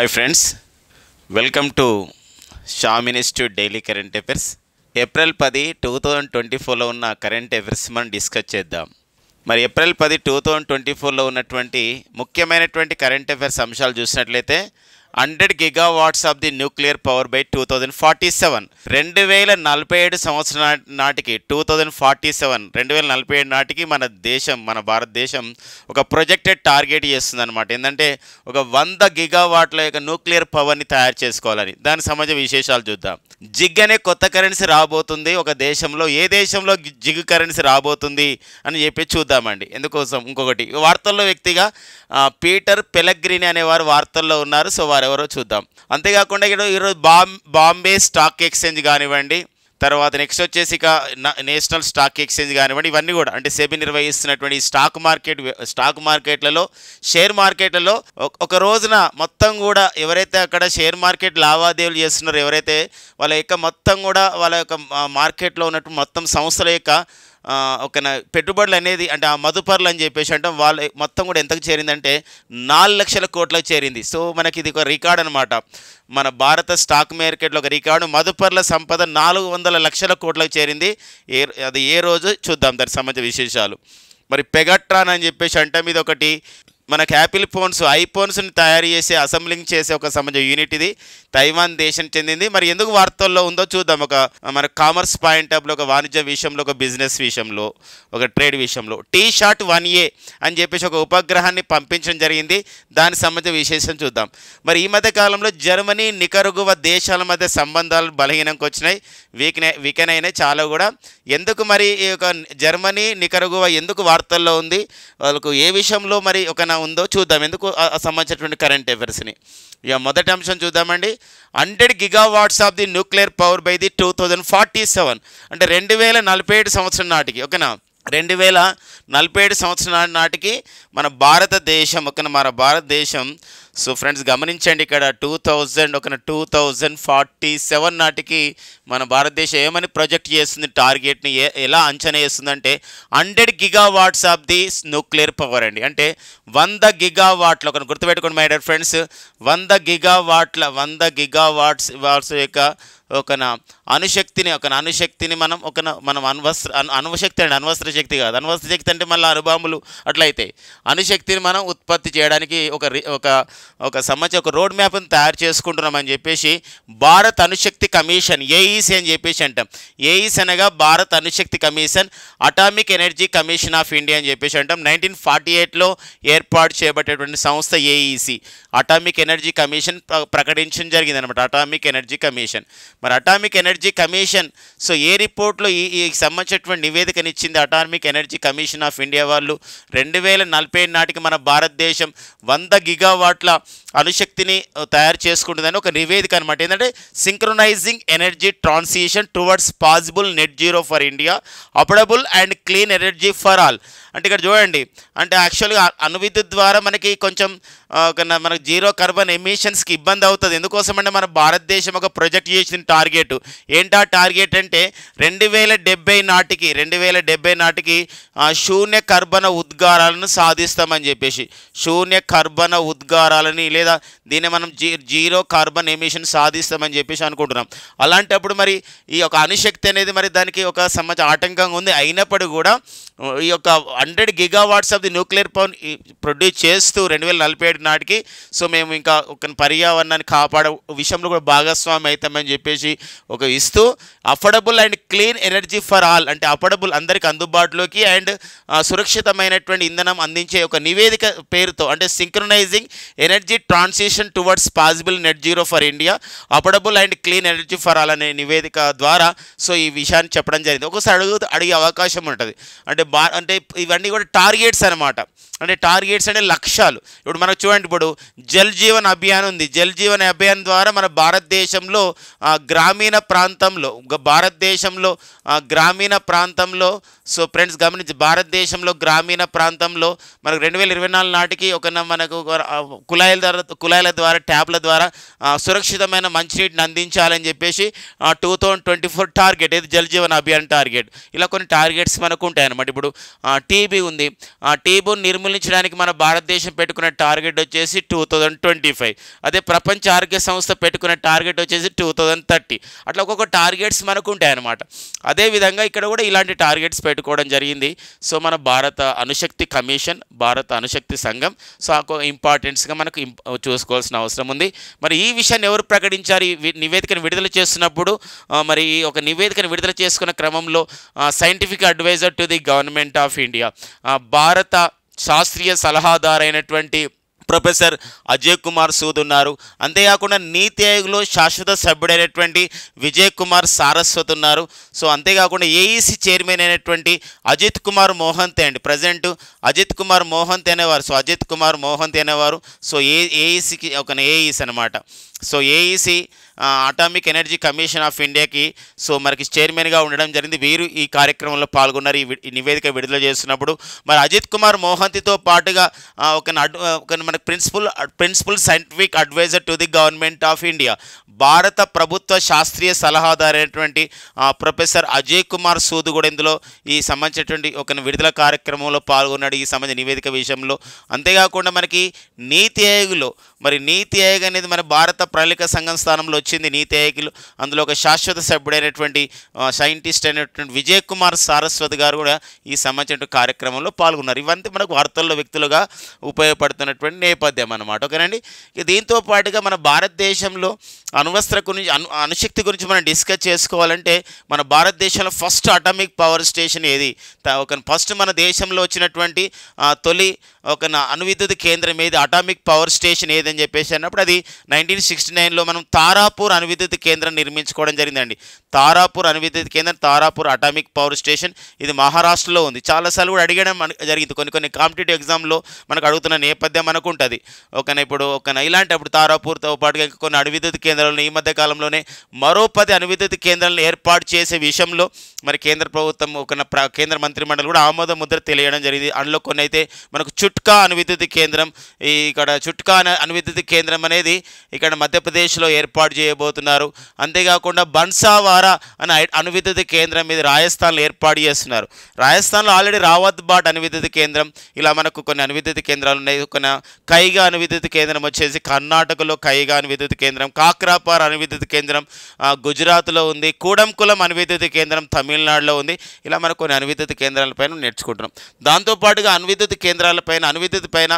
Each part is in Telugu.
Hi friends, welcome to Sam institute daily current affairs. April 10, 2024లో ఉన్న కరెంట్ అఫైర్స్ మనం డిస్కస్ చేద్దాం. మరి ఏప్రిల్ 10, 2024లో ఉన్నటువంటి ముఖ్యమైనటువంటి కరెంట్ అఫైర్స్ అంశాలు చూసినట్లయితే 100 gigawatts of the nuclear power by 2047. 2047 సంవత్సరం నాటికి 2047 నాటికి మన భారతదేశం ఒక ప్రొజెక్టెడ్ టార్గెట్ చేస్తుంది అనమాట. ఏంటంటే ఒక 100 గిగావాట్ల యొక్క న్యూక్లియర్ పవర్ని తయారు చేసుకోవాలని. దానికి సంబంధించిన విశేషాలు చూద్దాం. జిగ్ అనే కొత్త కరెన్సీ రాబోతుంది ఒక దేశంలో. ఏ దేశంలో జిగ్ కరెన్సీ రాబోతుంది అని చెప్పి చూద్దామండి. ఎందుకోసం ఇంకొకటి వార్తల్లో వ్యక్తిగా పీటర్ పెలగ్రిని అనేవారు వార్తల్లో ఉన్నారు. సో వారెవరో చూద్దాం. అంతేకాకుండా ఈరోజు బాంబే స్టాక్ ఎక్స్చేంజ్ కానివ్వండి, తర్వాత నెక్స్ట్ వచ్చేసి ఇక నేషనల్ స్టాక్ ఎక్స్చేంజ్ కానివ్వండి, ఇవన్నీ కూడా అంటే సెబీ నిర్వహిస్తున్నటువంటి స్టాక్ మార్కెట్లలో షేర్ మార్కెట్లలో ఒక రోజున మొత్తం కూడా ఎవరైతే అక్కడ షేర్ మార్కెట్ లావాదేవీలు చేస్తున్నారో ఎవరైతే వాళ్ళ యొక్క మొత్తం కూడా వాళ్ళ యొక్క మార్కెట్లో ఉన్నటువంటి మొత్తం సంస్థల యొక్క ఒక పెట్టుబడులు అనేది అంటే ఆ మదుపర్లు అని చెప్పేసి అంటే వాళ్ళు మొత్తం కూడా ఎంతకు చేరిందంటే 4 లక్షల కోట్లకు చేరింది. సో మనకి ఇది ఒక రికార్డ్ అనమాట. మన భారత స్టాక్ మార్కెట్లో ఒక రికార్డు. మదుపర్ల సంపద 400 లక్షల కోట్లకు చేరింది. అది ఏ రోజు చూద్దాం దానికి సంబంధించిన విశేషాలు. మరి పెగట్రాన్ అని చెప్పేసి అంటే ఇది ఒకటి మనకు యాపిల్ ఐఫోన్స్ని తయారు చేసే అసెంబ్లింగ్ చేసే ఒక సంబంధించిన యూనిట్. ఇది తైవాన్ దేశం చెందింది. మరి ఎందుకు వార్తల్లో ఉందో చూద్దాం. ఒక మన కామర్స్ పాయింట్ ఆఫ్లో, ఒక వాణిజ్య విషయంలో, ఒక బిజినెస్ విషయంలో, ఒక ట్రేడ్ విషయంలో T-SAT 1A అని చెప్పేసి ఒక ఉపగ్రహాన్ని పంపించడం జరిగింది. దానికి సంబంధించిన విశేషం చూద్దాం. మరి ఈ మధ్య కాలంలో జర్మనీ, నికరగువ దేశాల మధ్య సంబంధాలు బలహీనంగా వచ్చినాయి, వీకెన్ అయినాయి చాలా కూడా. ఎందుకు మరి ఈ యొక్క జర్మనీ, నికరగువ ఎందుకు వార్తల్లో ఉంది, వాళ్ళకు ఏ విషయంలో మరి ఒక ఉందో చూద్దాం. ఎందుకు సంబంధించినటువంటి కరెంట్ అఫైర్స్ని. ఇక మొదటి అంశం చూద్దామండి. 100 gigawatts of the nuclear power by the 2047 అంటే 2047 సంవత్సరం నాటికి, ఓకేనా, 2047 సంవత్సరం నాటికి మన భారతదేశం సో ఫ్రెండ్స్ గమనించండి, ఇక్కడ 2047 నాటికి మన భారతదేశం ఏమని ప్రొజెక్ట్ చేస్తుంది, టార్గెట్ని ఎలా అంచనా వేస్తుందంటే 100 gigawatts of the nuclear power అండి. అంటే 100 గిగావాట్ల, ఒక గుర్తుపెట్టుకోండి మై డియర్ ఫ్రెండ్స్, 100 గిగావాట్స్ యొక్క ఒక అణుశక్తిని మనం అణ్వస్త్ర శక్తి కాదు. అణ్వస్త్ర శక్తి అంటే మళ్ళీ అణుబాంబులు అట్లయితే అణుశక్తిని మనం ఉత్పత్తి చేయడానికి ఒక సంబంధించి ఒక రోడ్ మ్యాప్ని తయారు చేసుకుంటున్నామని చెప్పేసి భారత్ అణుశక్తి కమిషన్ ఏఈసీ అని చెప్పేసి అంటాం. ఏఈసీ అనగా భారత్ అణుశక్తి commission, atomic energy commission of India అని చెప్పేసి అంటాం. 1948లో ఏర్పాటు చేయబడేటువంటి సంస్థ ఏఈసీ, అటామిక్ ఎనర్జీ కమిషన్ ప్రకటించడం జరిగింది అనమాట. Atomic energy commission. మరి అటామిక్ ఎనర్జీ కమిషన్ సో ఏ రిపోర్ట్లో ఈ సంబంధించినటువంటి నివేదికనిచ్చింది atomic energy commission of India వాళ్ళు 2047 నాటికి మన భారతదేశం 100 గిగావాట్ల అణుశక్తిని తయారు చేసుకుంటుందని ఒక నివేదిక అనమాట. ఏంటంటే synchronising energy transition towards possible net zero for India, affordable and clean energy for all. అంటే ఇక్కడ చూడండి, అంటే యాక్చువల్గా అణువిద్యుత్ ద్వారా మనకి కొంచెం మనకు జీరో కార్బన్ ఎమిషన్స్కి ఇబ్బంది అవుతుంది. ఎందుకోసం అంటే మన భారతదేశం ఒక ప్రొజెక్ట్ చేసిన టార్గెట్ ఏంటా టార్గెట్ అంటే 2070 నాటికి శూన్య కర్బన ఉద్గారాలను సాధిస్తామని చెప్పేసి, శూన్య కర్బన ఉద్గారాలని లేదా దీన్ని మనం జీరో కార్బన్ ఎమిషన్ సాధిస్తామని చెప్పేసి అనుకుంటున్నాం. అలాంటప్పుడు మరి ఈ యొక్క అణుశక్తి అనేది మరి దానికి ఒక సంబంధించిన ఆటంకంగా ఉంది. అయినప్పటికీ కూడా ఈ యొక్క 100 gigawatts of the nuclear power produce చేస్తూ 2047 నాటికి సో మేము ఇంకా ఒక పర్యావరణాన్ని కాపాడే విషయంలో కూడా భాగస్వామి అవుతామని చెప్పేసి ఒక ఇస్తూ affordable and clean energy for all అంటే అఫోర్డబుల్ అందరికి అందుబాటులోకి అండ్ సురక్షితమైనటువంటి ఇంధనం అందించే ఒక నివేదిక పేరుతో అంటే synchronising energy transition towards possible net zero for India, affordable and clean energy for all అనే నివేదిక ద్వారా సో ఈ విషయాన్ని చెప్పడం జరిగింది. ఒకసారి అడిగే అవకాశం ఉంటుంది. అంటే ఇవన్నీ కూడా టార్గెట్స్ అనమాట. అంటే టార్గెట్స్ అంటే లక్ష్యాలు. ఇప్పుడు మనకు చూడండి, ఇప్పుడు జల్ జీవన్ అభియాన్ ఉంది. జల్ జీవన్ అభియాన్ ద్వారా మన భారతదేశంలో గ్రామీణ ప్రాంతంలో సో ఫ్రెండ్స్ గమనించి భారతదేశంలో గ్రామీణ ప్రాంతంలో మనకు 2024 నాటికి మనకు కుళాయిల ద్వారా ట్యాప్ల ద్వారా సురక్షితమైన మంచినీటిని అందించాలని చెప్పేసి 2024 టార్గెట్, ఇది జల్ జీవన్ అభియాన్ టార్గెట్. ఇలా కొన్ని టార్గెట్స్ మనకు ఉంటాయన్నమాట. ఇప్పుడు టీబీ ఉంది. టీబీని నిర్మూలించడానికి మన భారతదేశం పెట్టుకున్న టార్గెట్ వచ్చేసి 2025. అదే ప్రపంచ ఆరోగ్య సంస్థ పెట్టుకున్న టార్గెట్ వచ్చేసి 2030. అట్లా ఒక్కొక్క టార్గెట్స్ మనకు ఉంటాయి అన్నమాట. అదేవిధంగా ఇక్కడ కూడా ఇలాంటి టార్గెట్స్ పెట్టుకోవడం జరిగింది. సో మన భారత అణుశక్తి కమిషన్, భారత అణుశక్తి సంఘం, సో ఇంపార్టెన్స్గా మనకు చూసుకోవాల్సిన అవసరం ఉంది. మరి ఈ విషయాన్ని ఎవరు ప్రకటించారు? ఈ నివేదికను విడుదల చేస్తున్నప్పుడు మరి ఒక నివేదికను విడుదల చేసుకున్న క్రమంలో scientific adviser to the government of India, భారత శాస్త్రీయ సలహాదారైనటువంటి ప్రొఫెసర్ అజయ్ కుమార్ సూద్ ఉన్నారు. అంతేకాకుండా నీతి ఆయోగ్లో శాశ్వత సభ్యుడైనటువంటి విజయ్ కుమార్ సారస్వత్ ఉన్నారు. సో అంతేకాకుండా ఏఈసీ చైర్మన్ అయినటువంటి అజిత్ కుమార్ మోహంతి అండి, ప్రజెంట్ అజిత్ కుమార్ మోహంతి అనేవారు. సో అజిత్ కుమార్ మోహంతి అనేవారు సో ఏఈసీకి ఒక ఏఈసీ అనమాట. So AEC atomic energy commission of ఇండియాకి సో మనకి చైర్మన్గా ఉండడం జరిగింది. వీరు ఈ కార్యక్రమంలో పాల్గొన్నారు. ఈ నివేదిక విడుదల చేస్తున్నప్పుడు మరి అజిత్ కుమార్ మోహంతితో పాటుగా ఒక మన principal scientific adviser to the government of India, భారత ప్రభుత్వ శాస్త్రీయ సలహాదారైనటువంటి ప్రొఫెసర్ అజయ్ కుమార్ సూద్ కూడా ఇందులో ఈ సంబంధించినటువంటి ఒక విడుదల కార్యక్రమంలో పాల్గొన్నాడు ఈ సంబంధించిన నివేదిక విషయంలో. అంతేకాకుండా మనకి నీతి ఆయోగ్లో మరి నీతి ఆయోగ్ అనేది మన భారత ప్రణాళిక సంఘం స్థానంలో వచ్చింది. నీతి ఆయోగ్లో అందులో ఒక శాశ్వత సభ్యుడైనటువంటి సైంటిస్ట్ అయినటువంటి విజయ్ కుమార్ సారస్వత్ గారు కూడా ఈ సంబంధించిన కార్యక్రమంలో పాల్గొన్నారు. ఇవంతా మనకు వార్తల్లో వ్యక్తులుగా ఉపయోగపడుతున్నటువంటి నేపథ్యం అన్నమాట. ఓకేనండి. దీంతో పాటుగా మన భారతదేశంలో అణుశక్తి గురించి మనం డిస్కస్ చేసుకోవాలంటే మన భారతదేశంలో ఫస్ట్ అటామిక్ పవర్ స్టేషన్ ఏది, ఫస్ట్ మన దేశంలో వచ్చినటువంటి తొలి ఒక అణువిద్యుత్ కేంద్రం ఏది, అటామిక్ పవర్ స్టేషన్ ఏదని చెప్పేసి అన్నప్పుడు అది 1969లో మనం తారాపూర్ అణువిద్యుత్ కేంద్రం నిర్మించుకోవడం జరిగిందండి. తారాపూర్ అణువిద్యుత్ కేంద్రం, తారాపూర్ అటామిక్ పవర్ స్టేషన్, ఇది మహారాష్ట్రలో ఉంది. చాలాసార్లు కూడా అడిగడం జరిగింది. కొన్ని కాంపిటేటివ్ ఎగ్జామ్లో మనకు అడుగుతున్న నేపథ్యం మనకు ఉంటుంది. ఇప్పుడు ఇలాంటప్పుడు తారాపూర్తో పాటుగా కొన్ని అణువిద్యుత్ కేంద్రాలను ఈ మధ్య కాలంలోనే మరో 10 అణువిద్యుత్ కేంద్రాలను ఏర్పాటు చేసే విషయంలో మరి కేంద్ర ప్రభుత్వం కేంద్ర మంత్రిమండలి కూడా ఆమోద ముద్ర తెలియడం జరిగింది. అందులో కొన్ని అయితే మనకు చుట్కా అణువిద్యుత్ కేంద్రం, ఇక్కడ చుట్కా అణువిద్యుత్ కేంద్రం అనేది ఇక్కడ మధ్యప్రదేశ్లో ఏర్పాటు చేయబోతున్నారు. అంతేకాకుండా బన్సావారా అనే అణువిద్యుత్ కేంద్రం మీద రాజస్థాన్లో ఏర్పాటు చేస్తున్నారు. రాజస్థాన్లో ఆల్రెడీ రావత్ బాట్ అణువిద్యుత్ కేంద్రం, ఇలా మనకు కొన్ని అణువిద్యుత్ కేంద్రాలు ఉన్నాయి. కొన్ని కైగా అణువిద్యుత్ కేంద్రం వచ్చేసి కర్ణాటకలో కైగా అణువిద్యుత్ కేంద్రం, కాక్రాపార్ అణువిద్యుత్ కేంద్రం గుజరాత్లో ఉంది, కూడంకులం అణువిద్యుత్ కేంద్రం తమిళనాడులో ఉంది. ఇలా మనకు కొన్ని అణువిద్యుత్ కేంద్రాలపైన నేర్చుకుంటున్నాం. దాంతోపాటుగా అణువిద్యుత్ కేంద్రాలపైన అణువిద్యుత్ పైన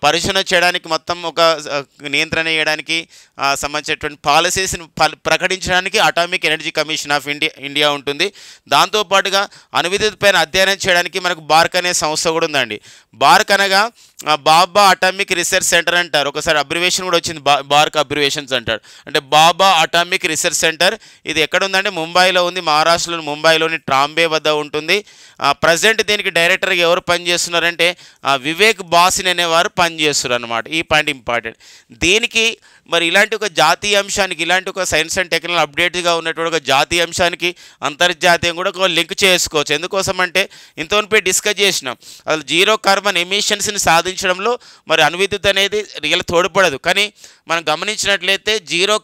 పరిశీలన చేయడానికి మొత్తం ఒక నియంత్రణ చేయడానికి సంబంధించినటువంటి పాలసీస్ని ప్రకటించడానికి atomic energy commission of India ఉంటుంది. దాంతోపాటుగా అణువిద్యుత్ పైన అధ్యయనం చేయడానికి మనకు బార్క్ అనే సంస్థ కూడా ఉందండి. బార్క్ అనగా బాబా అటామిక్ రీసెర్చ్ సెంటర్ అంటారు. ఒకసారి అబ్రివేషన్ కూడా వచ్చింది, బార్క్ అబ్రివేషన్స్ అంటారు. అంటే బాబా అటామిక్ రీసెర్చ్ సెంటర్. ఇది ఎక్కడ ఉందంటే ముంబైలో ఉంది, మహారాష్ట్రలోని ముంబైలోని ట్రాంబే వద్ద ఉంటుంది. ప్రజెంట్ దీనికి డైరెక్టర్గా ఎవరు పనిచేస్తున్నారంటే వివేక్ బాసిన్ అనేవారు పనిచేస్తున్నారు అన్నమాట. ఈ పాయింట్ ఇంపార్టెంట్. దీనికి మరి ఇలాంటి ఒక జాతీయ అంశానికి, ఇలాంటి ఒక సైన్స్ అండ్ టెక్నాలజీ అప్డేట్గా ఉన్నటువంటి ఒక జాతీయ అంశానికి అంతర్జాతీయం కూడా ఒక లింక్ చేసుకోవచ్చు. ఎందుకోసం అంటే ఇంతవరకు డిస్కస్ చేసినాం, అసలు జీరో కార్బన్ ఎమిషన్స్ని సాధించడంలో మరి అణువిద్యుత్ అనేది రియల్ తోడ్పడదు. కానీ మనం గమనించినట్లయితే జీరో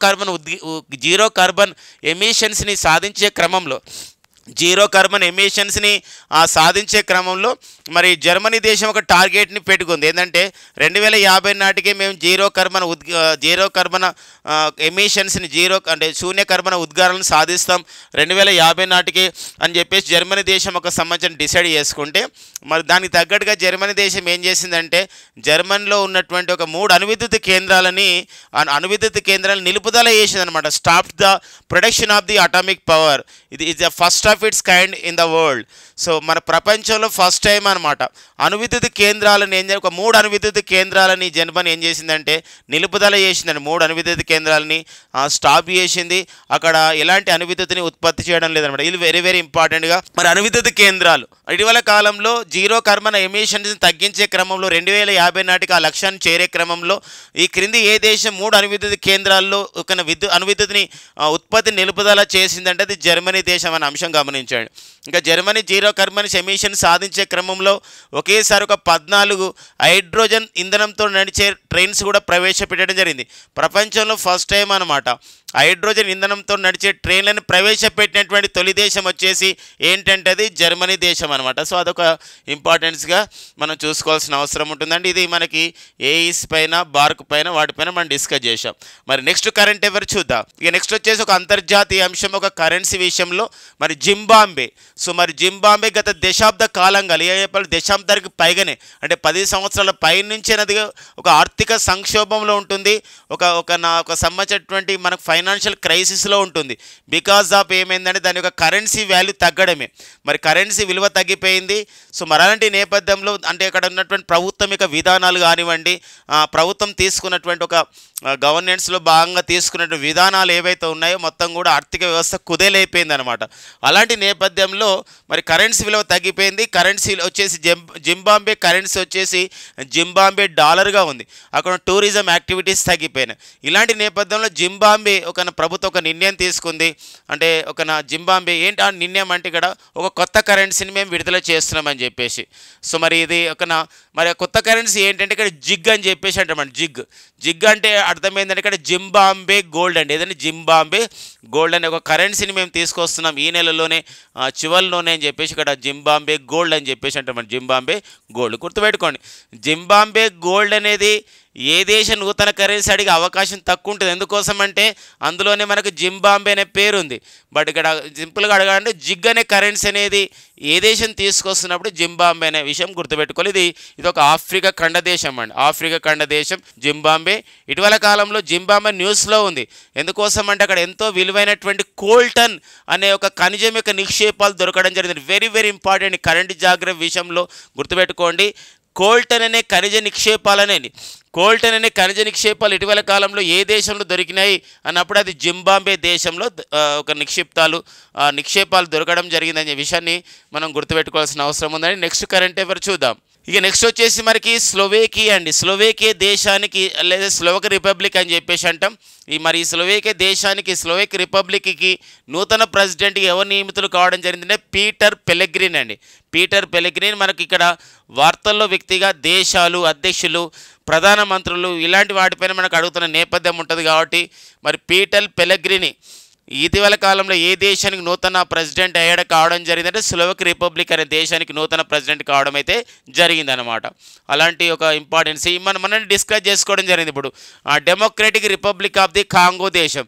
కార్బన్ ఎమిషన్స్ని సాధించే క్రమంలో సాధించే క్రమంలో మరి జర్మనీ దేశం ఒక టార్గెట్ని పెట్టుకుంది. ఏంటంటే 2050 నాటికే మేము జీరో కర్బన ఎమిషన్స్ని శూన్య కర్బన ఉద్గారాలను సాధిస్తాం 2050 నాటికి అని చెప్పేసి జర్మనీ దేశం ఒక సంబంధించిన డిసైడ్ చేసుకుంటే మరి దానికి తగ్గట్టుగా జర్మనీ దేశం ఏం చేసిందంటే జర్మనీలో ఉన్నటువంటి ఒక 3 అణువిద్యుత్ కేంద్రాలను నిలుపుదల చేసిందనమాట. Stop the production of the atomic power. ఇది is the first of its kind in the world. So మన ప్రపంచంలో ఫస్ట్ టైం అనమాట అణువిద్యుత్ కేంద్రాలను ఒక 3 అణువిద్యుత్ కేంద్రాలని జర్మనీ ఏం చేసిందంటే నిలుపుదల చేసిందండి. 3 అణువిద్యుత్ కేంద్రాలని స్టాప్ చేసింది. అక్కడ ఎలాంటి అణువిద్యుత్ని ఉత్పత్తి చేయడం లేదనమాట. ఇది వెరీ వెరీ ఇంపార్టెంట్గా మరి అణువిద్యుత్ కేంద్రాలు ఇటీవల కాలంలో జీరో కార్బన్ ఎమిషన్స్ని తగ్గించే క్రమంలో 2050 నాటికి ఆ లక్ష్యాన్ని చేరే క్రమంలో ఈ క్రింది ఏ దేశం 3 అణువిద్యుత్ కేంద్రాల్లో ఒక అణువిద్యుత్ని ఉత్పత్తి నిలుపుదల చేసిందంటే అది జర్మనీ దేశం అనే అంశం గమనించండి. ఇంకా జర్మనీ జీరో కార్బన్ ఎమిషన్ సాధించే క్రమంలో ఒకేసారి ఒక 14 హైడ్రోజన్ ఇంధనంతో నడిచే ట్రైన్స్ కూడా ప్రవేశపెట్టడం జరిగింది. ప్రపంచంలో ఫస్ట్ టైం అనమాట హైడ్రోజన్ ఇంధనంతో నడిచే ట్రైన్లను ప్రవేశపెట్టినటువంటి తొలి దేశం వచ్చేసి ఏంటంటే అది జర్మనీ దేశం అనమాట. సో అదొక ఇంపార్టెన్స్గా మనం చూసుకోవాల్సిన అవసరం ఉంటుందండి. ఇది మనకి ఏఈస్ పైన బార్క్ పైన వాటిపైన మనం డిస్కస్ చేసాం. మరి నెక్స్ట్ కరెంట్ ఎవరు చూద్దాం. ఇక నెక్స్ట్ వచ్చేసి ఒక అంతర్జాతీయ అంశం, ఒక కరెన్సీ విషయంలో మరి జింబాబ్వే. సో మరి జింబాబ్వే గత దశాబ్ద కాలంగా దశాబ్దానికి పైగానే అంటే 10 సంవత్సరాల పై నుంచి అది ఒక ఆర్థిక సంక్షోభంలో ఉంటుంది, ఒక సంబంధించినటువంటి మనకు ఫైనాన్షియల్ క్రైసిస్లో ఉంటుంది. బికాజ్ ఆఫ్ ఏమైందంటే దాని యొక్క కరెన్సీ వాల్యూ తగ్గడమే. మరి కరెన్సీ విలువ తగ్గిపోయింది. సో మరి అలాంటి నేపథ్యంలో అంటే అక్కడ ఉన్నటువంటి ప్రభుత్వం యొక్క విధానాలు కానివ్వండి, ప్రభుత్వం తీసుకున్నటువంటి ఒక గవర్నెన్స్లో భాగంగా తీసుకున్న విధానాలు ఏవైతే ఉన్నాయో మొత్తం కూడా ఆర్థిక వ్యవస్థ కుదేలైపోయింది అనమాట. అలాంటి నేపథ్యంలో మరి కరెన్సీ విలువ తగ్గిపోయింది. కరెన్సీ వచ్చేసి జింబాబ్వే కరెన్సీ వచ్చేసి జింబాబ్వే డాలర్గా ఉంది. అక్కడ టూరిజం యాక్టివిటీస్ తగ్గిపోయినాయి. ఇలాంటి నేపథ్యంలో జింబాబ్వే ప్రభుత్వం ఒక నిర్ణయం తీసుకుంది. అంటే జింబాబ్వే ఏంటి ఆ నిర్ణయం అంటే ఇక్కడ ఒక కొత్త కరెన్సీని మేము విడుదల చేస్తున్నామని చెప్పేసి. సో మరి ఇది మరి కొత్త కరెన్సీ ఏంటంటే ఇక్కడ జిగ్ అని చెప్పేసి అంటామండి. జిగ్ అంటే అర్థమైందంటే ఇక్కడ జింబాబ్వే గోల్డ్ అండి. ఏదంటే జింబాబ్వే గోల్డ్ అనే ఒక కరెన్సీని మేము తీసుకొస్తున్నాం ఈ నెలలోనే చివరిలోనే అని చెప్పేసి ఇక్కడ జింబాబ్వే గోల్డ్ అని చెప్పేసి అంటామండి. జింబాబ్వే గోల్డ్ గుర్తుపెట్టుకోండి. జింబాబ్వే గోల్డ్ అనేది ఏ దేశ నూతన కరెన్సీ అడిగే అవకాశం తక్కువ ఉంటుంది. ఎందుకోసం అంటే అందులోనే మనకు జింబాబ్వే అనే పేరు ఉంది. బట్ ఇక్కడ సింపుల్గా అడగాలంటే జిగ్ అనే కరెన్సీ అనేది ఏ దేశం తీసుకొస్తున్నప్పుడు జింబాబ్వే అనే విషయం గుర్తుపెట్టుకోవాలి. ఇది ఒక ఆఫ్రికా ఖండ దేశం అండి. ఆఫ్రికా ఖండ దేశం జింబాబ్వే. ఇటీవల కాలంలో జింబాబ్వే న్యూస్లో ఉంది. ఎందుకోసం అంటే అక్కడ ఎంతో విలువైనటువంటి కోల్టన్ అనే ఒక ఖనిజం యొక్క నిక్షేపాలు దొరకడం జరిగింది. వెరీ వెరీ ఇంపార్టెంట్ కరెంట్ జాగ్రత్త విషయంలో గుర్తుపెట్టుకోండి. కోల్టన్ అనే ఖనిజ నిక్షేపాలు ఇటీవల కాలంలో ఏ దేశంలో దొరికినాయి అన్నప్పుడు అది జింబాబ్వే దేశంలో ఒక నిక్షేపాలు దొరకడం జరిగిందనే విషయాన్ని మనం గుర్తుపెట్టుకోవాల్సిన అవసరం ఉందని నెక్స్ట్ కరెంట్ ఎవరు చూద్దాం. ఇక నెక్స్ట్ వచ్చేసి మనకి స్లోవేకియా అండి. స్లోవేకియా దేశానికి లేదా స్లోవక్ రిపబ్లిక్ అని చెప్పేసి అంటాం. మరి స్లోవేకియా దేశానికి స్లోవేక్ రిపబ్లిక్కి నూతన ప్రెసిడెంట్కి ఎవరు నియమితులు కావడం జరిగిందంటే పీటర్ పెలెగ్రిన్ అండి. పీటర్ పెలెగ్రిన్ మనకి ఇక్కడ వార్తల్లో వ్యక్తిగా దేశాలు అధ్యక్షులు ప్రధానమంత్రులు ఇలాంటి వాటిపైన మనకు అడుగుతున్న నేపథ్యం ఉంటుంది. కాబట్టి మరి పీటర్ పెలెగ్రిని ఇటీవల కాలంలో ఏ దేశానికి నూతన ప్రెసిడెంట్ కావడం జరిగిందంటే స్లోవక్ రిపబ్లిక్ అనే దేశానికి నూతన ప్రెసిడెంట్ కావడం అయితే జరిగిందనమాట. అలాంటి ఒక ఇంపార్టెన్స్ మనం డిస్కస్ చేసుకోవడం జరిగింది. ఇప్పుడు democratic republic of the Congo దేశం.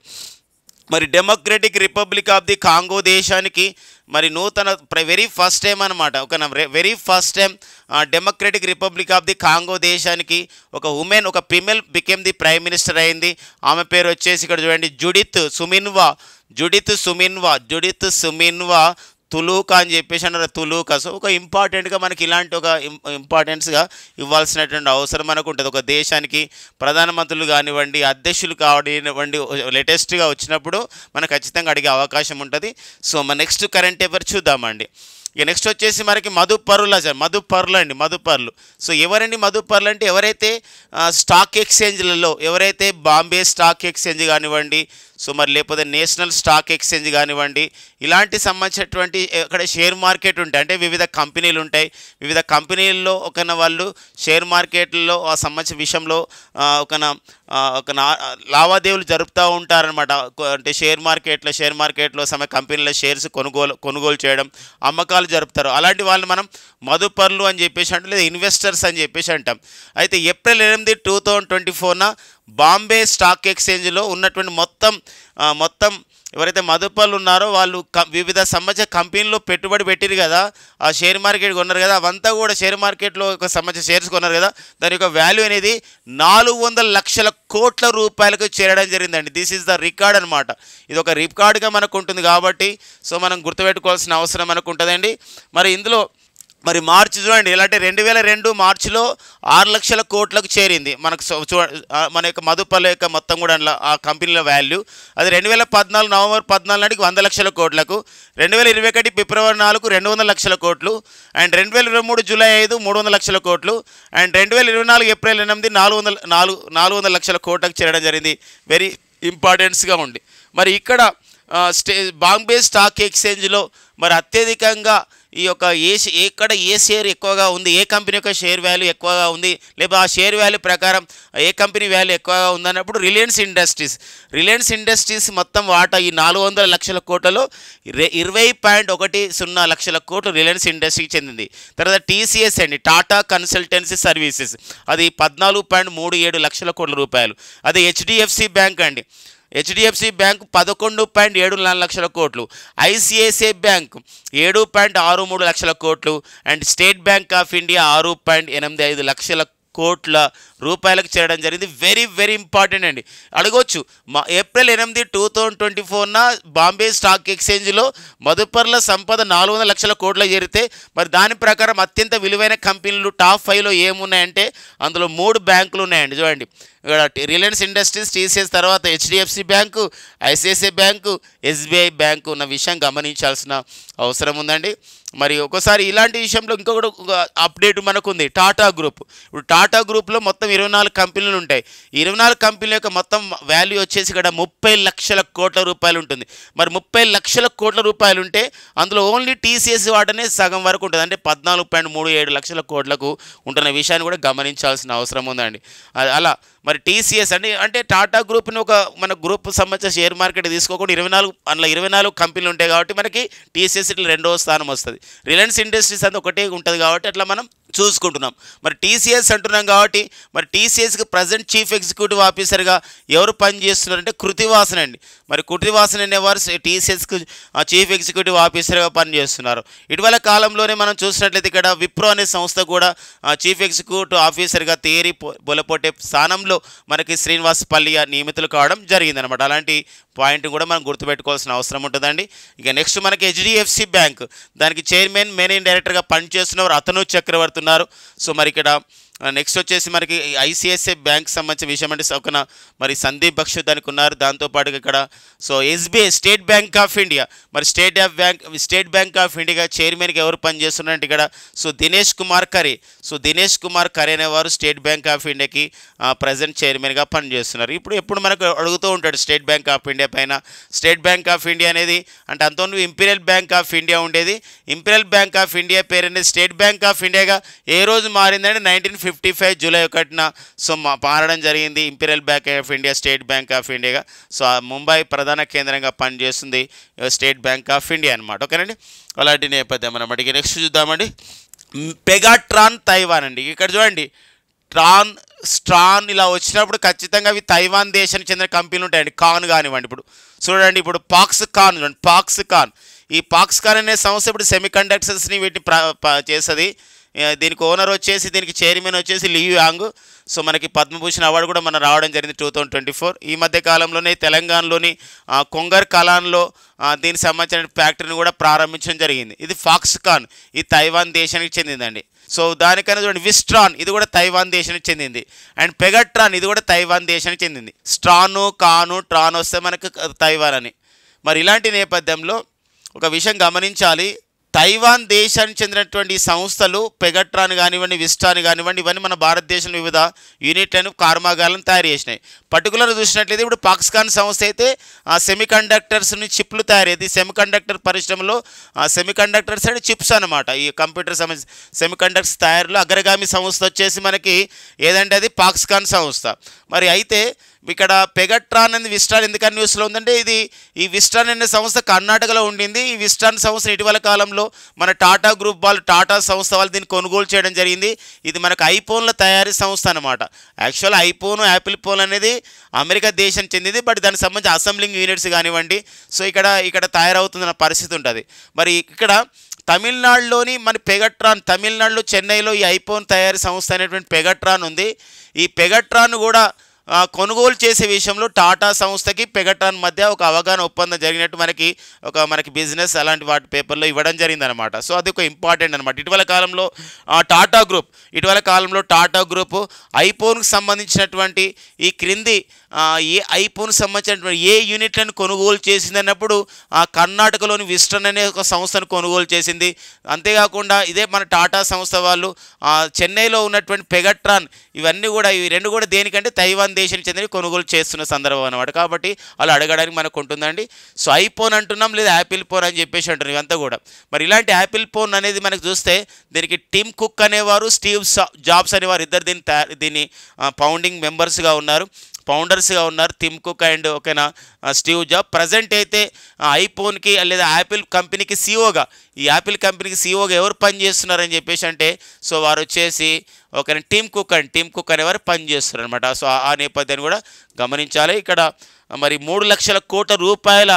మరి democratic republic of the Congo దేశానికి మరి నూతన వెరీ ఫస్ట్ టైం అనమాట very first time democratic republic of the Congo దేశానికి ఒక female became the prime minister అయింది. ఆమె పేరు వచ్చేసి ఇక్కడ చూడండి జుడిత్ సుమిన్వా తులూకా అని చెప్పేసి అన్నారు. తులూకా. సో ఒక ఇంపార్టెంట్గా మనకి ఇలాంటి ఒక ఇంపార్టెన్స్గా ఇవ్వాల్సినటువంటి అవసరం మనకు ఉంటుంది. ఒక దేశానికి ప్రధానమంత్రులు కానివ్వండి అధ్యక్షులు కానివ్వండి లేటెస్ట్గా వచ్చినప్పుడు మనకు ఖచ్చితంగా అడిగే అవకాశం ఉంటుంది. సో మన నెక్స్ట్ కరెంట్ ఎవరు చూద్దామండి. ఇక నెక్స్ట్ వచ్చేసి మనకి మధుపర్లు. సో ఎవరండి మధుపర్లు అంటే ఎవరైతే స్టాక్ ఎక్స్చేంజ్లలో ఎవరైతే బాంబే స్టాక్ ఎక్స్చేంజ్ కానివ్వండి సో మరి లేకపోతే నేషనల్ స్టాక్ ఎక్స్చేంజ్ కానివ్వండి ఇలాంటి సంబంధించినటువంటి అక్కడ షేర్ మార్కెట్ ఉంటాయి. అంటే వివిధ కంపెనీలు ఉంటాయి. వివిధ కంపెనీల్లో వాళ్ళు షేర్ మార్కెట్లో ఆ సంబంధించిన విషయంలో లావాదేవీలు జరుపుతూ ఉంటారనమాట. అంటే షేర్ మార్కెట్లో కంపెనీల షేర్స్ కొనుగోలు చేయడం అమ్మకాలు జరుపుతారు. అలాంటి వాళ్ళు మనం మధుపర్లు అని చెప్పేసి అంటే లేదా ఇన్వెస్టర్స్ అని చెప్పేసి అంటాం. అయితే ఏప్రిల్ 8, 2024 బాంబే స్టాక్ ఎక్స్చేంజ్లో ఉన్నటువంటి మొత్తం ఎవరైతే మదుపర్లు ఉన్నారో వాళ్ళు వివిధ సంబంధించిన కంపెనీలో పెట్టుబడి పెట్టిరు కదా, ఆ షేర్ మార్కెట్ కొన్నారు కదా, అవంతా కూడా షేర్ మార్కెట్లో ఒక సంబంధించిన షేర్స్ కొన్నారు కదా, దాని యొక్క వాల్యూ అనేది 400 లక్షల కోట్ల రూపాయలకు చేరడం జరిగిందండి. దిస్ ఈజ్ ద రికార్డ్ అనమాట. ఇది ఒక రికార్డ్గా మనకు ఉంటుంది కాబట్టి సో మనం గుర్తుపెట్టుకోవాల్సిన అవసరం మనకు ఉంటుందండి. మరి ఇందులో మరి మార్చి చూడండి ఎలా అంటే 2002 మార్చిలో 6 లక్షల కోట్లకు చేరింది మనకు మన యొక్క మదుపర్ల యొక్క మొత్తం కూడా ఆ కంపెనీల వాల్యూ. అది 2014 నవంబర్ 14 నాటికి 100 లక్షల కోట్లకు, 2021 ఫిబ్రవరి 4 200 లక్షల కోట్లు, అండ్ 2023 జూలై 5 300 లక్షల కోట్లు, అండ్ 2024 ఏప్రిల్ 8 400 లక్షల కోట్లకు చేరడం జరిగింది. వెరీ ఇంపార్టెన్స్గా ఉంది. మరి ఇక్కడ బాంబే స్టాక్ ఎక్స్చేంజ్లో మరి అత్యధికంగా ఈ యొక్క ఎక్కడ ఏ షేర్ ఎక్కువగా ఉంది, ఏ కంపెనీ యొక్క షేర్ వాల్యూ ఎక్కువగా ఉంది, లేదా ఆ షేర్ వాల్యూ ప్రకారం ఏ కంపెనీ వాల్యూ ఎక్కువగా ఉందన్నప్పుడు రిలయన్స్ ఇండస్ట్రీస్ మొత్తం వాటా ఈ 400 లక్షల కోట్లలో 20.10 లక్షల కోట్లు రిలయన్స్ ఇండస్ట్రీకి చెందింది. తర్వాత టీసీఎస్ అండి, టాటా కన్సల్టెన్సీ సర్వీసెస్, అది 14.37 లక్షల కోట్ల రూపాయలు. అదే హెచ్డిఎఫ్సి బ్యాంక్ అండి, హెచ్డిఎఫ్సి బ్యాంక్ 11.74 లక్షల కోట్లు, ఐసిఐసిఐ బ్యాంక్ 7.63 లక్షల కోట్లు, and state bank of India 6.85 లక్షల కోట్ల రూపాయలకు చేరడం జరిగింది. వెరీ వెరీ ఇంపార్టెంట్ అండి. అడగొచ్చు, ఏప్రిల్ 8, 2024న బాంబే స్టాక్ ఎక్స్చేంజ్లో మదుపర్ల సంపద 400 లక్షల కోట్ల చేరితే మరి దాని ప్రకారం అత్యంత విలువైన కంపెనీలు టాప్ 5లో ఏమున్నాయంటే అందులో 3 బ్యాంకులు ఉన్నాయండి. చూడండి, ఇక్కడ రిలయన్స్ ఇండస్ట్రీస్, టీసీఎస్, తర్వాత HDFC bank, ICICI bank, SBI bank ఉన్న విషయం గమనించాల్సిన అవసరం ఉందండి. మరి ఒకసారి ఇలాంటి విషయంలో ఇంకొకటి అప్డేట్ మనకు ఉంది, టాటా గ్రూప్. ఇప్పుడు టాటా గ్రూప్లో మొత్తం 24 కంపెనీలు ఉంటాయి. 24 కంపెనీల యొక్క మొత్తం వాల్యూ వచ్చేసి ఇక్కడ 30 లక్షల కోట్ల రూపాయలు ఉంటుంది. మరి 30 లక్షల కోట్ల రూపాయలు ఉంటే అందులో ఓన్లీ టీసీఎస్ వాటనే సగం వరకు ఉంటుంది, అంటే 14.37 లక్షల కోట్లకు ఉంటున్న విషయాన్ని కూడా గమనించాల్సిన అవసరం ఉందండి. అలా మరి టీసీఎస్ అంటే టాటా గ్రూప్ని మన గ్రూప్ సంబంధించిన షేర్ మార్కెట్ తీసుకోకుండా 24 కంపెనీలు ఉంటాయి కాబట్టి మనకి టీసీఎస్ ఇట్లా 2వ స్థానం వస్తుంది. రిలయన్స్ ఇండస్ట్రీస్ అంతా ఒకటే ఉంటుంది కాబట్టి అట్లా మనం చూసుకుంటున్నాం. మరి టీసీఎస్ అంటున్నాం కాబట్టి మరి టీసీఎస్కి ప్రజెంట్ చీఫ్ ఎగ్జిక్యూటివ్ ఆఫీసర్గా ఎవరు పనిచేస్తున్నారంటే కృతివాసన్ అండి. మరి కృతివాసన్ అనేవారు టీసీఎస్కి చీఫ్ ఎగ్జిక్యూటివ్ ఆఫీసర్గా పనిచేస్తున్నారు. ఇటీవల కాలంలోనే మనం చూసినట్లయితే ఇక్కడ విప్రో అనే సంస్థ కూడా చీఫ్ ఎగ్జిక్యూటివ్ ఆఫీసర్గా తేరి బొలపోటే స్థానంలో మనకి శ్రీనివాస్ పల్లియ నియమితులు కావడం జరిగిందనమాట. అలాంటి పాయింట్ కూడా మనం గుర్తుపెట్టుకోవాల్సిన అవసరం ఉంటుందండి. ఇక నెక్స్ట్ మనకి హెచ్డిఎఫ్సి బ్యాంక్, దానికి చైర్మన్, మేనేజింగ్ డైరెక్టర్గా పనిచేస్తున్నవారు అతను చక్రవర్తి ఉన్నారు. సో మరి ఇక్కడ నెక్స్ట్ వచ్చేసి మనకి ఐసిఐసిఐ బ్యాంక్ సంబంధించిన విషయం అంటే ఒకన మరి సందీప్ బక్షు దానికి ఉన్నారు. దాంతోపాటుగా ఇక్కడ so SBI, state bank of India, మరి స్టేట్ బ్యాంక్ ఆఫ్ ఇండియా చైర్మన్కి ఎవరు పనిచేస్తున్నారంటే ఇక్కడ సో దినేష్ కుమార్ ఖరే అనేవారు స్టేట్ బ్యాంక్ ఆఫ్ ఇండియాకి ప్రజెంట్ చైర్మన్గా పనిచేస్తున్నారు. ఎప్పుడు మనకు అడుగుతూ ఉంటాడు స్టేట్ బ్యాంక్ ఆఫ్ ఇండియా పైన. స్టేట్ బ్యాంక్ ఆఫ్ ఇండియా అనేది అంటే అంతకుముందు ఇంపీరియల్ బ్యాంక్ ఆఫ్ ఇండియా ఉండేది. ఇంపీరియల్ బ్యాంక్ ఆఫ్ ఇండియా పేరు అనేది స్టేట్ బ్యాంక్ ఆఫ్ ఇండియాగా ఏ రోజు మారిందంటే 1955 జూలై 1న సో మారడం జరిగింది imperial bank of India state bank of ఇండియాగా. సో ముంబై ప్రధాన కేంద్రంగా పనిచేస్తుంది స్టేట్ బ్యాంక్ ఆఫ్ ఇండియా అనమాట. ఓకేనండి, అలాంటి నేపథ్యం అన్నమాట. ఇక నెక్స్ట్ చూద్దామండి, పెగాట్రాన్ తైవాన్ అండి. ఇక్కడ చూడండి, స్ట్రాన్ ఇలా వచ్చినప్పుడు ఖచ్చితంగా అవి తైవాన్ దేశానికి చెందిన కంపెనీలు ఉంటాయండి. కాన్ కానివ్వండి, ఇప్పుడు చూడండి, ఇప్పుడు పాక్స్కాన్ చూడండి, ఈ పాక్స్కాన్ అనే సంస్థ ఇప్పుడు సెమీ కండక్టర్స్ని వీటిని చేస్తుంది. దీనికి ఓనర్ వచ్చేసి, దీనికి చైర్మన్ వచ్చేసి లియు యాంగ్. సో మనకి పద్మభూషణ్ అవార్డు కూడా మనం రావడం జరిగింది 2024. ఈ మధ్య కాలంలోనే తెలంగాణలోని కొంగర్ కలాన్లో దీనికి సంబంధించిన ఫ్యాక్టరీని కూడా ప్రారంభించడం జరిగింది. ఇది ఫాక్స్కాన్, ఇది తైవాన్ దేశానికి చెందిందండి. సో దానికన్నా చూడండి, విస్ట్రాన్ ఇది కూడా తైవాన్ దేశానికి చెందింది. అండ్ పెగట్రాన్ ఇది కూడా తైవాన్ దేశానికి చెందింది. ట్రాన్ వస్తే మనకు తైవాన్ అని. మరి ఇలాంటి నేపథ్యంలో ఒక విషయం గమనించాలి, తైవాన్ దేశానికి చెందినటువంటి సంస్థలు పెగట్రాన్ కానివ్వండి, విస్ట్రాన్ కానివ్వండి, ఇవన్నీ మన భారతదేశంలో వివిధ యూనిట్లను, కర్మాగారాలను తయారు చేసినాయి. పర్టికులర్ చూసినట్లయితే ఇప్పుడు పాక్స్కాన్ సంస్థ అయితే సెమీ కండక్టర్స్ని చిప్లు తయారయ్యేది. సెమీ కండక్టర్ పరిశ్రమలో సెమీ కండక్టర్స్ అంటే చిప్స్ అనమాట. ఈ కంప్యూటర్ సంబంధించి సెమీ కండక్టర్స్ తయారీలో అగ్రగామి సంస్థ వచ్చేసి మనకి ఏదంటే అది పాక్స్కాన్ సంస్థ. మరి అయితే ఇక్కడ పెగట్రాన్ అనేది విస్ట్రాన్ ఎందుకని న్యూస్లో ఉందంటే ఈ విస్ట్రాన్ అనే సంస్థ కర్ణాటకలో ఉండింది. ఈ విస్ట్రాన్ సంస్థ ఇటీవల కాలంలో మన టాటా గ్రూప్ వాళ్ళు, టాటా సంస్థ వాళ్ళు దీన్ని కొనుగోలు చేయడం జరిగింది. ఇది మనకు ఐఫోన్ల తయారీ సంస్థ అనమాట. యాక్చువల్ ఐఫోన్, యాపిల్ ఫోన్ అనేది అమెరికా దేశం చెందింది, బట్ దానికి సంబంధించి అసెంబ్లింగ్ యూనిట్స్ కానివ్వండి, సో ఇక్కడ తయారవుతున్న పరిస్థితి ఉంటుంది. మరి ఇక్కడ తమిళనాడులోని మన పెగట్రాన్, తమిళనాడులో చెన్నైలో ఈ ఐఫోన్ తయారీ సంస్థ అనేటువంటి పెగట్రాన్ ఉంది. ఈ పెగట్రాన్ కూడా కొనుగోలు చేసే విషయంలో టాటా సంస్థకి పెగట్రాన్ మధ్య ఒక అవగాహన ఒప్పందం జరిగినట్టు మనకి బిజినెస్ అలాంటి వాటి పేపర్లో ఇవ్వడం జరిగిందనమాట. సో అది ఒక ఇంపార్టెంట్ అనమాట. ఇటీవల కాలంలో టాటా గ్రూప్ ఐఫోన్కి సంబంధించినటువంటి ఈ క్రింది ఏ ఐఫోన్ సంబంధించినటువంటి ఏ యూనిట్లను కొనుగోలు చేసిందన్నప్పుడు కర్ణాటకలోని విస్ట్రాన్ అనే ఒక సంస్థను కొనుగోలు చేసింది. అంతేకాకుండా ఇదే మన టాటా సంస్థ వాళ్ళు చెన్నైలో ఉన్నటువంటి పెగట్రాన్, ఇవన్నీ కూడా, ఇవి రెండు కూడా దేనికంటే తైవాన్ అమెరికన్ దేశానికి చెందిన కొనుగోలు చేస్తున్న సందర్భం అనమాట. కాబట్టి అలా అడగడానికి మనకు ఉంటుందండి. సో ఐఫోన్ అంటున్నాం, లేదా యాపిల్ ఫోన్ అని చెప్పేసి అంటున్నాం, ఇవంతా కూడా. మరి ఇలాంటి యాపిల్ ఫోన్ అనేది మనకు చూస్తే దీనికి టిమ్ కుక్ అనేవారు, స్టీవ్ జాబ్స్ అనేవారు ఇద్దరు దీన్ని ఫౌండర్స్గా ఉన్నారు, టిమ్ కుక్ అండ్ ఓకేనా స్టీవ్ జాబ్. ప్రజెంట్ అయితే ఐఫోన్కి లేదా యాపిల్ కంపెనీకి సీఓగా, ఈ యాపిల్ కంపెనీకి సీఓగా ఎవరు పనిచేస్తున్నారని చెప్పేసి అంటే, సో వారు వచ్చేసి ఓకేనా టిమ్ కుక్ అనేవారు పనిచేస్తున్నారు అనమాట. సో ఆ నేపథ్యాన్ని కూడా గమనించాలి. ఇక్కడ మరి 3 లక్షల కోట్ల రూపాయల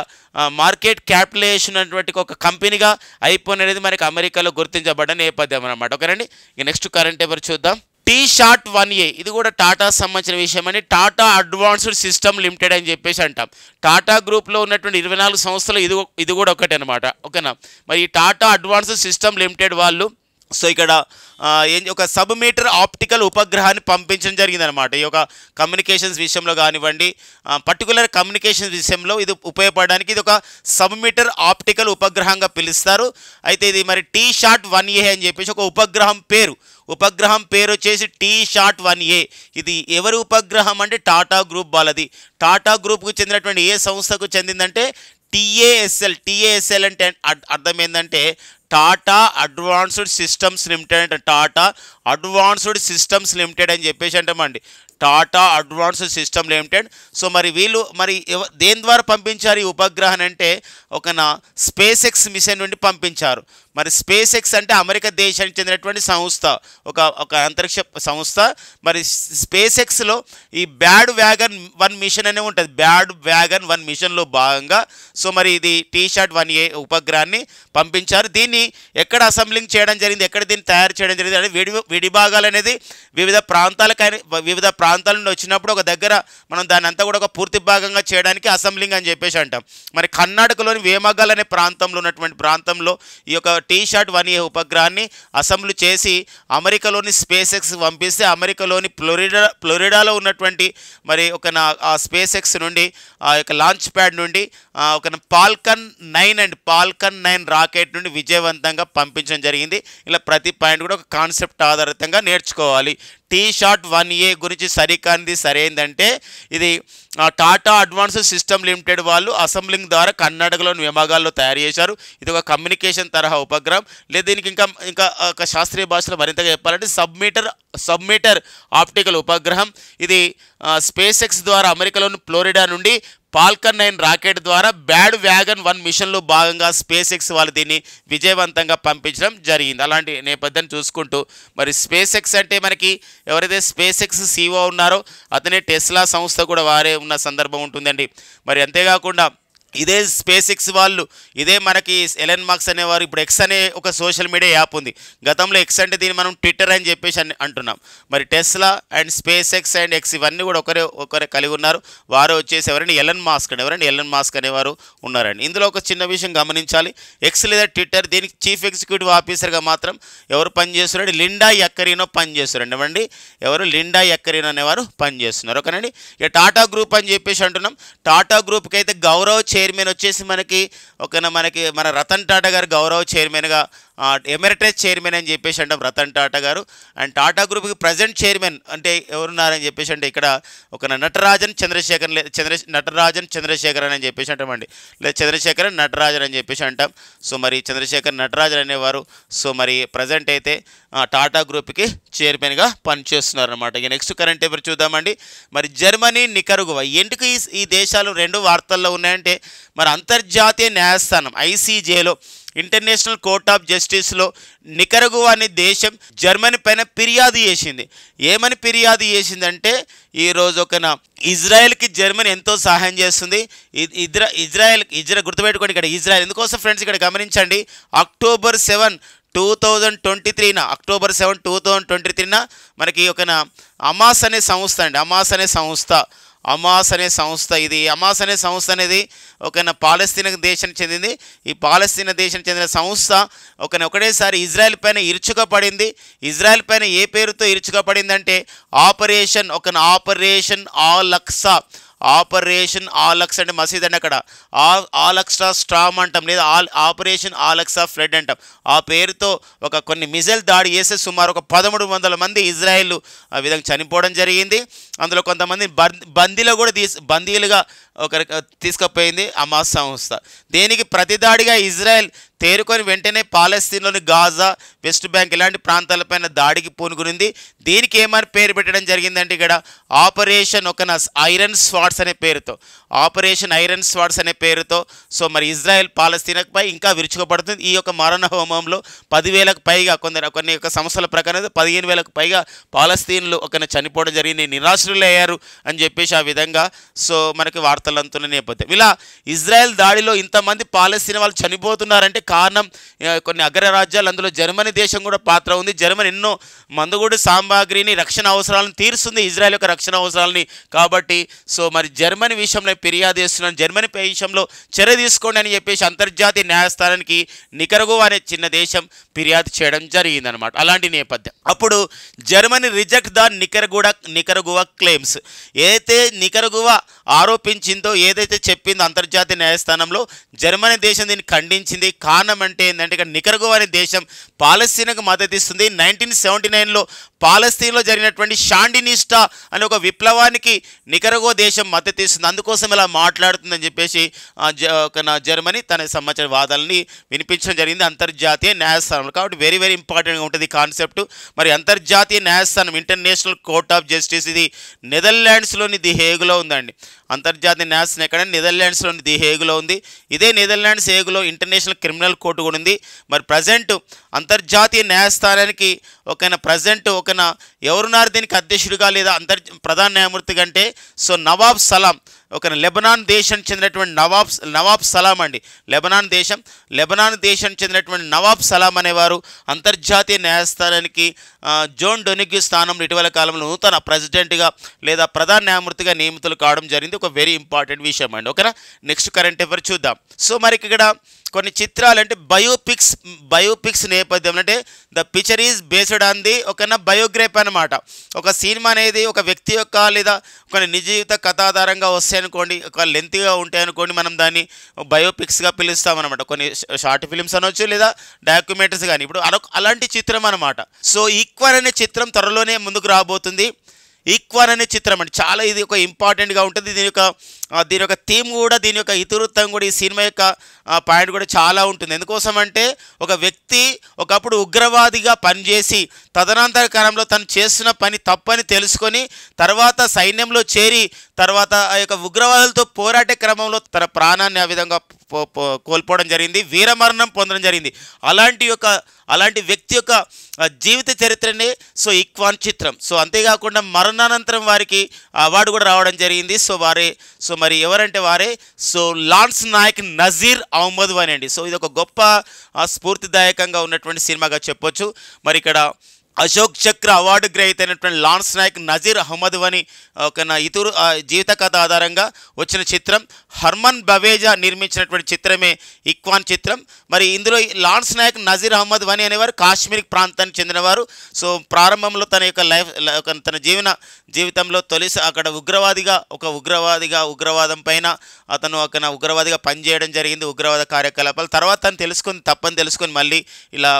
మార్కెట్ క్యాపిటలైజేషన్ అటువంటి ఒక కంపెనీగా ఐఫోన్ అనేది మనకి అమెరికాలో గుర్తించబడ్డ నేపథ్యం అనమాట. ఓకేనండి. ఇక నెక్స్ట్ కరెంట్ అఫైర్ చూద్దాం. T-Shart 1A ఇది కూడా టాటా సంబంధించిన విషయం అని, టాటా అడ్వాన్స్డ్ సిస్టమ్ లిమిటెడ్ అని చెప్పేసి అంటాం. టాటా గ్రూప్లో ఉన్నటువంటి 24 సంస్థలు ఇది కూడా ఒకటి అనమాట. ఓకేనా. మరి ఈ టాటా అడ్వాన్స్డ్ సిస్టమ్ లిమిటెడ్ వాళ్ళు సో ఇక్కడ ఒక సబ్మీటర్ ఆప్టికల్ ఉపగ్రహాన్ని పంపించడం జరిగిందనమాట. ఈ యొక్క కమ్యూనికేషన్స్ విషయంలో కానివ్వండి, పర్టికులర్ కమ్యూనికేషన్స్ విషయంలో ఇది ఉపయోగపడడానికి ఇది ఒక సబ్మీటర్ ఆప్టికల్ ఉపగ్రహంగా పిలుస్తారు. అయితే ఇది మరి T-Shart 1A అని చెప్పేసి ఒక ఉపగ్రహం పేరు వచ్చేసి T-Shart 1A. ఇది ఎవరి ఉపగ్రహం అంటే టాటా గ్రూప్ వాళ్ళది. టాటా గ్రూప్కు చెందినటువంటి ఏ సంస్థకు చెందిందంటే TASL అంటే అర్థం ఏంటంటే టాటా అడ్వాన్స్డ్ సిస్టమ్స్ లిమిటెడ్ అంటే టాటా అడ్వాన్స్డ్ సిస్టమ్స్ లిమిటెడ్ అని చెప్పేసి అంటామండి. Tata advanced system limited. So మరి వీళ్ళు మరి దేని ద్వారా పంపించారు ఈ ఉపగ్రహం అంటే ఒక స్పేస్ ఎక్స్ మిషన్ నుండి పంపించారు. మరి స్పేస్ ఎక్స్ అంటే అమెరికా దేశానికి చెందినటువంటి సంస్థ, ఒక అంతరిక్ష సంస్థ. మరి స్పేస్ ఎక్స్లో ఈ బ్యాడ్ వ్యాగన్ 1 మిషన్ అనే ఉంటుంది. బ్యాడ్ వ్యాగన్ 1 మిషన్లో భాగంగా సో మరి ఇది T-Shart 1A ఉపగ్రహాన్ని పంపించారు. దీన్ని ఎక్కడ అసెంబ్లింగ్ చేయడం జరిగింది, ఎక్కడ దీన్ని తయారు చేయడం జరిగింది అంటే విడి భాగాలు అనేది వివిధ ప్రాంతాల నుండి వచ్చినప్పుడు ఒక దగ్గర మనం దాన్ని అంతా కూడా ఒక పూర్తి భాగంగా చేయడానికి అసెంబ్లింగ్ అని చెప్పేసి అంటాం. మరి కర్ణాటకలోని వేమగల్ అనే ప్రాంతంలో ఈ యొక్క T-Shart 1A ఉపగ్రహాన్ని అసెంబ్లీ చేసి అమెరికాలోని స్పేస్ ఎక్స్ పంపిస్తే అమెరికాలోని ఫ్లోరిడాలో ఉన్నటువంటి మరి ఆ స్పేస్ ఎక్స్ నుండి ఆ యొక్క లాంచ్ ప్యాడ్ నుండి ఒక ఫాల్కన్ 9 రాకెట్ నుండి విజయవంతంగా పంపించడం జరిగింది. ఇలా ప్రతి పాయింట్ కూడా ఒక కాన్సెప్ట్ ఆధారితంగా నేర్చుకోవాలి. T-Shart 1A గురించి సరైందంటే ఇది టాటా అడ్వాన్స్డ్ సిస్టమ్ లిమిటెడ్ వాళ్ళు అసెంబ్లింగ్ ద్వారా కర్ణాటకలోని విభాగాల్లో తయారు చేశారు. ఇది ఒక కమ్యూనికేషన్ తరహా ఉపగ్రహం. లేదా దీనికి ఇంకా ఒక శాస్త్రీయ భాషలో మరింతగా చెప్పాలంటే సబ్మీటర్ ఆప్టికల్ ఉపగ్రహం. ఇది స్పేస్ ఎక్స్ ద్వారా అమెరికాలోని ఫ్లోరిడా నుండి ఫాల్కన్ 9 రాకెట్ ద్వారా బ్యాడ్ వ్యాగన్ 1 మిషన్లో భాగంగా స్పేస్ ఎక్స్ వాళ్ళు దీన్ని విజయవంతంగా పంపించడం జరిగింది. అలాంటి నేపథ్యాన్ని చూసుకుంటూ మరి స్పేస్ ఎక్స్ అంటే మనకి ఎవరైతే స్పేస్ ఎక్స్ CEO ఉన్నారో అతనే టెస్లా సంస్థ కూడా వారే ఉన్న సందర్భం ఉంటుందండి. మరి అంతేకాకుండా ఇదే స్పేస్ ఎక్స్ వాళ్ళు ఇదే మనకి ఎలన్ మస్క్ అనేవారు ఇప్పుడు ఎక్స్ అనే ఒక సోషల్ మీడియా యాప్ ఉంది. గతంలో ఎక్స్ అంటే దీన్ని మనం ట్విట్టర్ అని చెప్పేసి అంటున్నాం. మరి Tesla and space X and X ఇవన్నీ కూడా ఒకరే కలిగి ఉన్నారు. వారు వచ్చేసి ఎవరండి ఎలన్ మాస్క్ అనేవారు ఉన్నారండి. ఇందులో ఒక చిన్న విషయం గమనించాలి. ఎక్స్ లేదా ట్విట్టర్ దీనికి చీఫ్ ఎగ్జిక్యూటివ్ ఆఫీసర్గా మాత్రం ఎవరు పనిచేస్తున్నాడు, లిండా యక్కరీనో పనిచేస్తున్నారండి. ఇవ్వండి ఎవరు లిండా యక్కరీనో అనేవారు పనిచేస్తున్నారు. ఓకేనండి. ఇక టాటా గ్రూప్ అని చెప్పేసి అంటున్నాం. టాటా గ్రూప్కి అయితే గౌరవ చైర్మన్ వచ్చేసి మన రతన్ టాటా గారు గౌరవ చైర్మన్గా ఎమిరేటస్ చైర్మన్ అని చెప్పేసి అంటాం రతన్ టాటా గారు. అండ్ టాటా గ్రూప్కి ప్రజెంట్ చైర్మన్ అంటే ఎవరున్నారని చెప్పేసి అంటే ఇక్కడ ఒక నటరాజన్ చంద్రశేఖరన్ అని చెప్పేసి అంటామండి. లేదా చంద్రశేఖరన్ నటరాజన్ అని చెప్పేసి అంటాం. సో మరి చంద్రశేఖర్ నటరాజన్ అనేవారు సో మరి ప్రజెంట్ అయితే టాటా గ్రూప్కి చైర్మన్గా పనిచేస్తున్నారు అనమాట. ఇక నెక్స్ట్ కరెంట్ అఫైర్ చూద్దామండి. మరి జర్మనీ నికరగువ ఎందుకు ఈ దేశాలు 2 వార్తల్లో ఉన్నాయంటే మరి అంతర్జాతీయ న్యాయస్థానం ICJలో ఇంటర్నేషనల్ కోర్ట్ ఆఫ్ జస్టిస్లో నికరగువా అనే దేశం జర్మనీ పైన ఫిర్యాదు చేసింది. ఏమని ఫిర్యాదు చేసిందంటే ఈరోజు ఇజ్రాయెల్కి జర్మనీ ఎంతో సహాయం చేస్తుంది. ఇజ్రాయెల్ గుర్తుపెట్టుకోండి. ఇక్కడ ఇజ్రాయెల్ ఎందుకోసం ఫ్రెండ్స్ ఇక్కడ గమనించండి. అక్టోబర్ 7, 2023 మనకి అమాస్ అనే సంస్థ అండి. అమాస్ అనే సంస్థ అనేది పాలస్తీనా దేశానికి చెందింది. ఈ పాలస్తీనా దేశానికి చెందిన సంస్థ ఒకటేసారి ఇజ్రాయెల్ పైన ఇరుచుకపడింది. ఇజ్రాయెల్ పైన ఏ పేరుతో ఇరుచుకపడిందంటే ఆపరేషన్ ఆల్ అక్సా ఆపరేషన్ ఆలక్స్ అంటే మసీద్ అండి, అక్కడ ఆలక్సా స్ట్రామ్ అంటాం, లేదా ఆపరేషన్ ఆలక్సా ఫ్లడ్ అంటాం. ఆ పేరుతో కొన్ని మిజైల్ దాడి చేస్తే సుమారు 1300 మంది ఇజ్రాయెల్ ఆ విధంగా చనిపోవడం జరిగింది. అందులో కొంతమంది బందీలుగా తీసుకుపోయింది హమాస్ సంస్థ. దేనికి ప్రతిదాడిగా ఇజ్రాయెల్ తేరుకొని వెంటనే పాలస్తీన్లోని గాజా, వెస్ట్ బ్యాంక్ ఇలాంటి ప్రాంతాలపైన దాడికి పూనుకునింది. దీనికి ఏమని పేరు పెట్టడం జరిగిందంటే ఇక్కడ ఆపరేషన్ ఐరన్ స్వాట్స్ అనే పేరుతో, ఆపరేషన్ ఐరన్ స్వాట్స్ అనే పేరుతో సో మరి ఇజ్రాయెల్ పాలస్తీనాపై ఇంకా విరుచుకుపడుతుంది. ఈ యొక్క మరణ హోమంలో 10,000కు పైగా, కొన్ని సంస్థల ప్రకారం 15,000కు పైగా పాలస్తీన్లు చనిపోవడం జరిగింది, నిరాశ్రులయ్యారు అని చెప్పేసి ఆ విధంగా సో మనకి వార్తలు అందుతున్న నేపథ్యం. ఇలా ఇజ్రాయెల్ దాడిలో ఇంతమంది పాలస్తీనా వాళ్ళు చనిపోతున్నారంటే కారణం కొన్ని అగ్రరాజ్యాలు, అందులో జర్మనీ దేశం కూడా పాత్ర ఉంది. జర్మనీ ఎన్నో మందుగుడు సామాగ్రిని, రక్షణ అవసరాలను తీరుస్తుంది, ఇజ్రాయెల్ యొక్క రక్షణ అవసరాలని. కాబట్టి సో మరి జర్మనీ విషయంలో ఫిర్యాదు చేస్తున్నాను, జర్మనీ విషయంలో చర్య తీసుకోండి అని చెప్పేసి అంతర్జాతీయ న్యాయస్థానానికి నికరగువా అనే చిన్న దేశం ఫిర్యాదు చేయడం జరిగిందనమాట. అలాంటి నేపథ్యం అప్పుడు జర్మనీ రిజెక్ట్ ద నికరగువా క్లెయిమ్స్. ఏదైతే నికరగువా ఆరోపించిందో, ఏదైతే చెప్పిందో అంతర్జాతీయ న్యాయస్థానంలో, జర్మనీ దేశం దీన్ని ఖండించింది. కారణం అంటే ఏంటంటే ఇక్కడ నికరగువా అనే దేశం పాలస్తీనాకు మద్దతు ఇస్తుంది. 1979లో పాలస్తీన్లో జరిగినటువంటి షాండినిస్టా అనే ఒక విప్లవానికి నికరగువా దేశం మద్దతు ఇస్తుంది. అందుకోసం ఇలా మాట్లాడుతుందని చెప్పేసి జర్మనీ తన సంబంధించిన వాదాలని వినిపించడం జరిగింది అంతర్జాతీయ న్యాయస్థానంలో. కాబట్టి వెరీ వెరీ ఇంపార్టెంట్గా ఉంటుంది కాన్సెప్ట్. మరి అంతర్జాతీయ న్యాయస్థానం, ఇంటర్నేషనల్ కోర్ట్ ఆఫ్ జస్టిస్, ఇది నెదర్లాండ్స్లోని ది హేగులో ఉందండి. అంతర్జాతీయ న్యాయస్థానం ఎక్కడ? నెదర్లాండ్స్లోని ది హేగులో ఉంది. ఇదే నెదర్లాండ్స్ హేగులో ఇంటర్నేషనల్ క్రిమినల్ కోర్టు కూడా ఉంది. మరి ప్రజెంట్ అంతర్జాతీయ న్యాయస్థానానికి ప్రజెంట్ ఎవరున్నారు దీనికి అధ్యక్షుడిగా లేదా ప్రధాన న్యాయమూర్తిగా అంటే సో నవాబ్ సలాం, లెబనాన్ దేశం చెందినటువంటి నవాబ్ సలాం అండి. లెబనాన్ దేశం చెందినటువంటి నవాబ్ సలాం అనేవారు అంతర్జాతీయ న్యాయస్థానానికి జోన్ డొనిగ్యూ స్థానంలో ఇటీవల కాలంలో నూతన ప్రెసిడెంట్గా లేదా ప్రధాన న్యాయమూర్తిగా నియమితులు కావడం జరిగింది. ఒక వెరీ ఇంపార్టెంట్ విషయం అండి. ఓకేనా, నెక్స్ట్ కరెంట్ అఫైర్ చూద్దాం. సో మరి ఇక్కడ కొన్ని చిత్రాలు అంటే బయోపిక్స్ నేపథ్యం అంటే the picture is based on the biography అనమాట. ఒక సినిమా అనేది ఒక వ్యక్తి యొక్క లేదా కొన్ని నిజ జీవిత కథ ఆధారంగా వస్తాయనుకోండి, ఒక లెంత్గా ఉంటాయనుకోండి, మనం దాన్ని బయోపిక్స్గా పిలుస్తామన్నమాట. కొన్ని షార్ట్ ఫిలిమ్స్ అనవచ్చు లేదా డాక్యుమెంటరీస్ కానీ. ఇప్పుడు అలాంటి చిత్రం అనమాట. సో ఈక్వల్ అనే చిత్రం త్వరలోనే ముందుకు రాబోతుంది. ఈక్వల్ అనే చిత్రం అంటే చాలా ఇది ఒక ఇంపార్టెంట్గా ఉంటుంది. దీని యొక్క థీమ్ కూడా, దీని యొక్క ఇతివృత్తం కూడా, ఈ సినిమా యొక్క పాయింట్ కూడా చాలా ఉంటుంది. ఎందుకోసం అంటే ఒక వ్యక్తి ఒకప్పుడు ఉగ్రవాదిగా పనిచేసి తదనంతర కాలంలో తను చేస్తున్న పని తప్పని తెలుసుకొని తర్వాత సైన్యంలో చేరి తర్వాత ఆ యొక్క ఉగ్రవాదులతో పోరాటే క్రమంలో తన ప్రాణాన్ని ఆ విధంగా కోల్పోవడం జరిగింది, వీరమరణం పొందడం జరిగింది. అలాంటి వ్యక్తి యొక్క జీవిత చరిత్రనే సో ఈక్వాన్ చిత్రం. సో అంతేకాకుండా మరణానంతరం వారికి అవార్డు కూడా రావడం జరిగింది. సో మరి ఎవరంటే వారే సో లాన్స్ నాయక్ నజీర్ అహ్మద్ వని అండి. సో ఇది ఒక గొప్ప స్ఫూర్తిదాయకంగా ఉన్నటువంటి సినిమాగా చెప్పొచ్చు. మరి ఇక్కడ అశోక్ చక్ర అవార్డు గ్రహీత అయినటువంటి లాన్స్ నాయక్ నజీర్ అహ్మద్ వని ఇతరు జీవిత కథ ఆధారంగా వచ్చిన చిత్రం. హర్మన్ బవేజా నిర్మించినటువంటి చిత్రమే ఈక్వాన్ చిత్రం. మరి ఇందులో లాన్స్ నాయక్ నజీర్ అహ్మద్ వని అనేవారు కాశ్మీర్ ప్రాంతానికి చెందినవారు. సో ప్రారంభంలో తన యొక్క తన జీవితంలో తొలిసి అక్కడ ఉగ్రవాదం పైన అతను ఉగ్రవాదిగా పనిచేయడం జరిగింది, ఉగ్రవాద కార్యకలాపాలు. తర్వాత తప్పని తెలుసుకొని మళ్ళీ ఇలా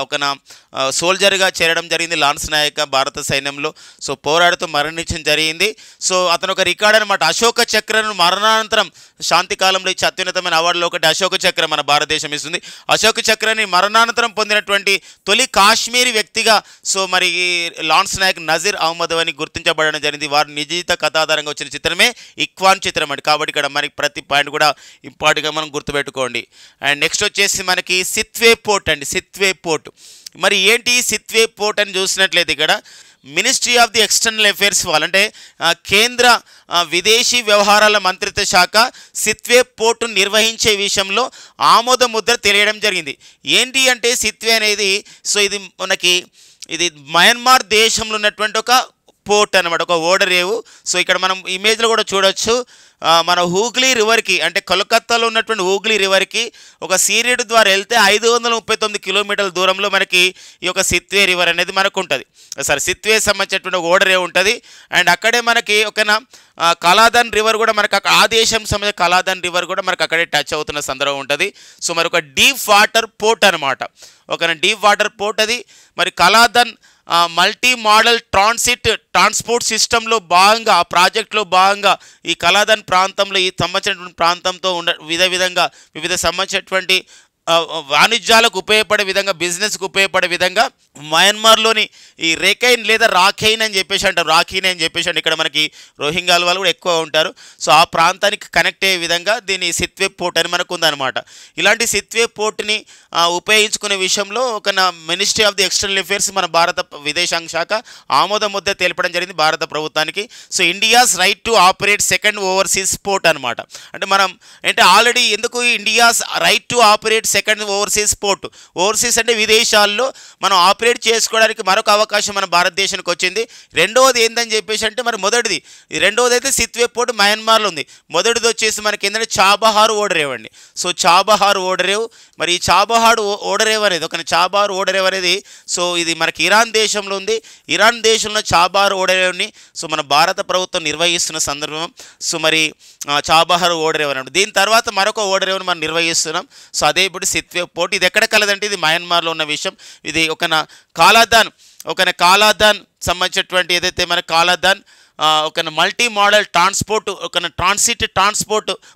సోల్జర్గా చేరడం జరిగింది లాన్స్ నాయక్ భారత సైన్యంలో. సో పోరాడుతూ మరణించడం జరిగింది. సో అతను ఒక రికార్డ్ అనమాట. అశోక చక్రను మరణానంతరం శాంతి కాలంలో ఇచ్చే అత్యున్నతమైన అవార్డులో ఒకటి అశోక చక్ర మన భారతదేశం ఇస్తుంది. అశోక చక్రని మరణానంతరం పొందినటువంటి తొలి కాశ్మీరీ వ్యక్తిగా సో మరి లాన్స్ నాయక్ నజీర్ అహ్మద్ అని గుర్తించబడడం జరిగింది. వారి నిజీత కథాధారంగా వచ్చిన చిత్రమే ఈక్వాన్ చిత్రం అండి. కాబట్టి ఇక్కడ మనకి ప్రతి పాయింట్ కూడా ఇంపార్టెంట్గా మనం గుర్తుపెట్టుకోండి. అండ్ నెక్స్ట్ వచ్చేసి మనకి సిత్వే పోర్ట్ అండి. సిత్వే పోర్ట్ మరి ఏంటి సిత్వే పోర్ట్ అని చూసినట్లయితే ఇక్కడ ministry of the external affairs వాళ్ళంటే కేంద్ర విదేశీ వ్యవహారాల మంత్రిత్వ శాఖ సిత్వే పోర్టు నిర్వహించే విషయంలో ఆమోద ముద్ర తెలియడం జరిగింది. ఏంటి అంటే సిత్వే అనేది సో ఇది మయన్మార్ దేశంలో ఉన్నటువంటి ఒక పోర్ట్ అనమాట, ఒక ఓడరేవు. సో ఇక్కడ మనం ఇమేజ్లో కూడా చూడొచ్చు. మన హూగ్లీ రివర్కి అంటే కోల్కత్తాలో ఉన్నటువంటి హూగ్లీ రివర్కి ఒక సీరియడ్ ద్వారా వెళ్తే 539 కిలోమీటర్ల దూరంలో మనకి ఈ యొక్క సిత్వే రివర్ అనేది మనకు ఉంటుంది. సిత్వే సంబంధించినటువంటి ఒక ఓడరేవు ఉంటుంది. అండ్ అక్కడే మనకి ఒక కలాదన్ రివర్ కూడా మనకు ఆ దేశం సంబంధించిన కలాదన్ రివర్ కూడా మనకు అక్కడే టచ్ అవుతున్న సందర్భం ఉంటుంది. సో మరి ఒక డీప్ వాటర్ పోర్ట్ అనమాట, ఒక డీప్ వాటర్ పోర్ట్ అది. మరి కలాదన్ మల్టీ మోడల్ ట్రాన్స్పోర్ట్ సిస్టంలో భాగంగా, ఆ ప్రాజెక్టులో భాగంగా ఈ కలాదన్ ప్రాంతంలో ఈ సంబంధించినటువంటి ప్రాంతంతో వివిధ సంబంధించినటువంటి వాణిజ్యాలకు ఉపయోగపడే విధంగా, బిజినెస్కి ఉపయోగపడే విధంగా మయన్మార్లోని ఈ రేఖైన్ లేదా రాఖైన్ అని చెప్పేసి అంటారు, రాఖీన్ అని చెప్పేసి అంటే ఇక్కడ మనకి రోహింగ్యాల వాళ్ళు కూడా ఎక్కువ ఉంటారు. సో ఆ ప్రాంతానికి కనెక్ట్ అయ్యే విధంగా దీన్ని సిత్వే పోర్ట్ అని మనకు ఉందన్నమాట. ఇలాంటి సిత్వే పోర్ట్ని ఉపయోగించుకునే విషయంలో ఒక ministry of the external affairs, మన భారత విదేశాంగ శాఖ ఆమోద ముద్ద తెలపడం జరిగింది భారత ప్రభుత్వానికి. So India's right to operate second overseas port అనమాట. అంటే మనం అంటే ఆల్రెడీ ఎందుకు India's right to operate second overseas port, overseas అంటే విదేశాల్లో మనం ఆపరేట్ చేసుకోవడానికి మరొక అవకాశం మన భారతదేశానికి వచ్చింది. రెండవది ఏందని చెప్పేసి అంటే మరి మొదటిది, రెండవది అయితే సిత్వే పోర్ట్ మయన్మార్లో ఉంది. మొదటిది వచ్చేసి మనకి ఏంటంటే చాబహార్ ఓడరేవ్ అండి. సో చాబహార్ ఓడరేవ్, మరి ఈ చాబహార్ ఓడరేవ్ అనేది ఒక చాబహార్ ఓడరేవ్ అనేది సో ఇది మనకి ఇరాన్ దేశంలో ఉంది. ఇరాన్ దేశంలో చాబహార్ ఓడరేవ్ని సో మన భారత ప్రభుత్వం నిర్వహిస్తున్న సందర్భం. సో మరి చాబహార్ ఓడరేవ్ అన్నమాట. దీని తర్వాత మరొక ఓడరేవ్ని మనం నిర్వహిస్తున్నాం. సో అదే ఇప్పుడు సిత్వే పోర్ట్. ఇది ఎక్కడ కలదంటే ఇది మయన్మార్లో ఉన్న విషయం. ఇది ఒక కాలాదాన్ సంబంధించినటువంటి ఏదైతే మన కాలాదాన్ ఒక మల్టీ మోడల్ ట్రాన్స్పోర్ట్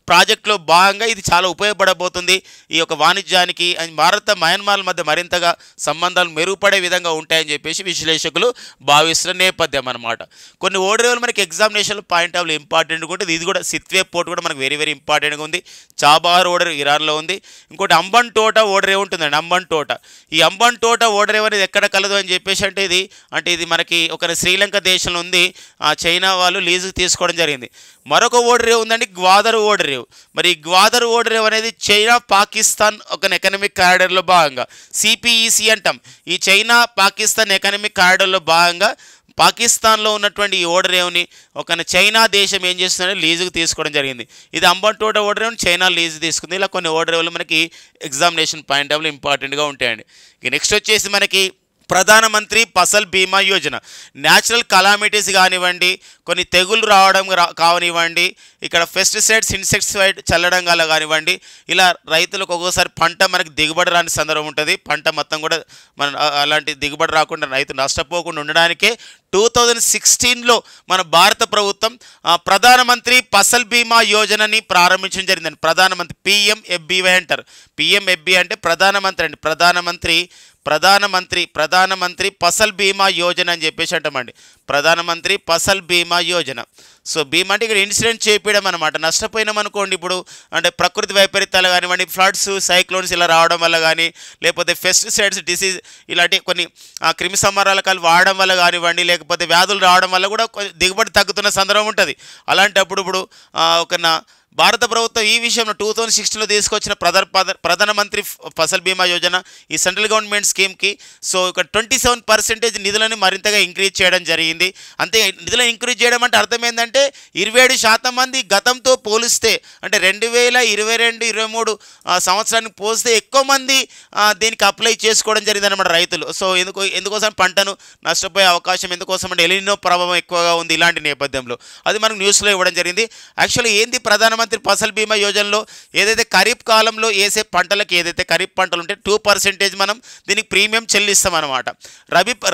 ప్రాజెక్టులో భాగంగా ఇది చాలా ఉపయోగపడబోతుంది. ఈ యొక్క వాణిజ్యానికి భారత మయన్మార్ మధ్య మరింతగా సంబంధాలు మెరుగుపడే విధంగా ఉంటాయని చెప్పేసి విశ్లేషకులు భావిస్తున్న నేపథ్యం అనమాట. కొన్ని ఓడరేవులు మనకి ఎగ్జామినేషన్లో పాయింట్ ఆఫ్ ఇంపార్టెంట్గా ఉంటుంది. ఇది కూడా సిత్వే పోర్ట్ కూడా మనకు వెరీ వెరీ ఇంపార్టెంట్గా ఉంది. చాబహార్ ఓడరేవు ఇరాన్లో ఉంది. ఇంకోటి అంబన్ టోటా ఓడరేవు ఉంటుందండి, అంబన్ టోటా. ఈ అంబన్ టోటా ఓడరేవు అనేది ఎక్కడ కలదు అని చెప్పేసి అంటే ఇది మనకి ఒక శ్రీలంక దేశంలో ఉంది. చైనా వాళ్ళు లీజుకు తీసుకోవడం జరిగింది. మరొక ఓడరేవు ఉందండి, గ్వాదర్ ఓడరేవు. మరి ఈ గ్వాదర్ ఓడరేవు అనేది చైనా పాకిస్తాన్ ఒక ఎకనామిక్ కారిడార్లో భాగంగా, సిపిఈసి అంటాం. ఈ చైనా పాకిస్తాన్ ఎకనామిక్ కారిడార్లో భాగంగా పాకిస్తాన్లో ఉన్నటువంటి ఈ ఓడరేవుని ఒక చైనా దేశం ఏం చేస్తుందంటే లీజుకు తీసుకోవడం జరిగింది. ఇది అంబన్ టోటా ఓడరేవుని చైనా లీజు తీసుకుంది. ఇలా కొన్ని ఓడరేవులు మనకి ఎగ్జామినేషన్ పాయింట్ ఆఫ్ ఇంపార్టెంట్గా ఉంటాయండి. ఇక నెక్స్ట్ వచ్చేసి మనకి ప్రధానమంత్రి ఫసల్ బీమా యోజన. న్యాచురల్ కలామిటీస్ కానివ్వండి, కొన్ని తెగులు రావడం కానివ్వండి, ఇక్కడ పెస్టిసైడ్స్ ఇన్సెక్టిసైడ్ చల్లడం వల్ల కానివ్వండి, ఇలా రైతులకు ఒక్కోసారి పంట మనకి దిగుబడి రాని సందర్భం ఉంటుంది. పంట మొత్తం కూడా మన అలాంటి దిగుబడి రాకుండా రైతు నష్టపోకుండా ఉండడానికే 2016లో మన భారత ప్రభుత్వం ప్రధానమంత్రి ఫసల్ బీమా యోజనని ప్రారంభించడం జరిగిందండి. ప్రధానమంత్రి పిఎంఎఫ్బివై అంటారు. పిఎంఎఫ్బి అంటే ప్రధానమంత్రి అండి, ప్రధానమంత్రి ఫసల్ బీమా యోజన అని చెప్పేసి అంటామండి. ప్రధానమంత్రి ఫసల్ బీమా యోజన. సో బీమా అంటే ఇక్కడ ఇన్సూరెన్స్ చేపించడం అనమాట. నష్టపోయినాం అనుకోండి, ఇప్పుడు అంటే ప్రకృతి వైపరీత్యాలు కానివ్వండి, ఫ్లడ్స్, సైక్లోన్స్ ఇలా రావడం వల్ల కానీ, లేకపోతే పెస్టిసైడ్స్, డిసీజ్ ఇలాంటి కొన్ని క్రిమి సంహారకాలు వాడడం వల్ల కానివ్వండి, లేకపోతే వ్యాధులు రావడం వల్ల కూడా దిగుబడి తగ్గుతున్న సందర్భం ఉంటుంది. అలాంటప్పుడు ఇప్పుడు భారత ప్రభుత్వం ఈ విషయంలో 2016లో తీసుకొచ్చిన ప్రధానమంత్రి ఫసల్ బీమా యోజన, ఈ సెంట్రల్ గవర్నమెంట్ స్కీమ్కి సో ఒక 27% నిధులను మరింతగా ఇంక్రీజ్ చేయడం జరిగింది. అంతే, నిధులను ఇంక్రీజ్ చేయడం అంటే అర్థం ఏంటంటే 27% మంది గతంతో పోలిస్తే, అంటే 2022-23 సంవత్సరానికి పోలిస్తే ఎక్కువ మంది దీనికి అప్లై చేసుకోవడం జరిగింది అనమాట రైతులు. సో ఎందుకోసం పంటను నష్టపోయే అవకాశం ఎందుకోసం అంటే ఎలినో ప్రభావం ఎక్కువగా ఉంది. ఇలాంటి నేపథ్యంలో అది మనకు న్యూస్లో ఇవ్వడం జరిగింది. యాక్చువల్లీ ఏంది ప్రధానమంత్రి ఫసల్ బీమా యోజనలో ఏదైతే ఖరీఫ్ కాలంలో వేసే పంటలకు ఏదైతే ఖరీఫ్ పంటలు ఉంటే 2% మనం దీనికి ప్రీమియం చెల్లిస్తాం అనమాట.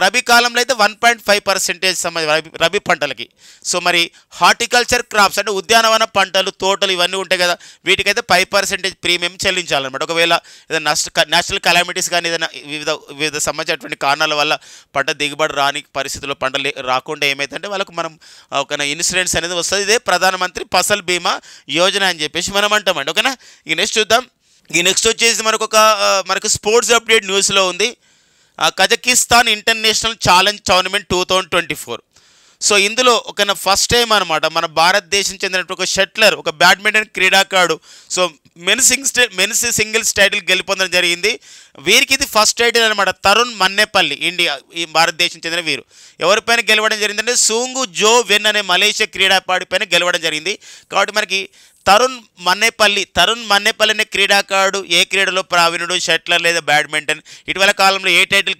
రబీ కాలంలో అయితే 1.5% రబీ పంటలకి. సో మరి హార్టికల్చర్ క్రాప్స్ అంటే ఉద్యానవన పంటలు, తోటలు ఇవన్నీ ఉంటాయి కదా, వీటికైతే 5% ప్రీమియం చెల్లించాలన్నమాట. ఒకవేళ ఏదైనా నేషనల్ కలామిటీస్ కానీ ఏదైనా వివిధ సంబంధించినటువంటి కారణాల వల్ల పంట దిగుబడి రాని పరిస్థితుల్లో పంటలు రాకుండా ఏమైతుందంటే వాళ్ళకు మనం ఒక ఇన్సూరెన్స్ అనేది వస్తుంది. ఇదే ప్రధానమంత్రి ఫసల్ బీమా యోజన అని చెప్పేసి మనం అంటామండి. ఓకేనా, ఇక నెక్స్ట్ చూద్దాం. ఈ నెక్స్ట్ వచ్చేసి మనకు స్పోర్ట్స్ అప్డేట్ న్యూస్లో ఉంది. Kazakhstan international challenge tournament 2024. So ఇందులో ఒక ఫస్ట్ టైం అనమాట మన భారతదేశం చెందినటువంటి ఒక షట్లర్, ఒక బ్యాడ్మింటన్ క్రీడాకారుడు సో మెన్స్ సింగిల్స్ టైటిల్ గెలుపొందడం జరిగింది. వీరికి ఇది ఫస్ట్ టైటిల్ అనమాట. తరుణ్ మన్నేపల్లి, ఇండియా, ఈ భారతదేశం చెందిన వీరు ఎవరిపైన గెలవడం జరిగిందంటే సూంగు జో వెన్ అనే మలేషియా క్రీడాకారుడి పైన గెలవడం జరిగింది. కాబట్టి మనకి తరుణ్ మన్నేపల్లి అనే క్రీడాకారుడు ఏ క్రీడలో ప్రావీణ్యుడు, షట్లర్ లేదా బ్యాడ్మింటన్, ఇటీవల కాలంలో ఏ టైటిల్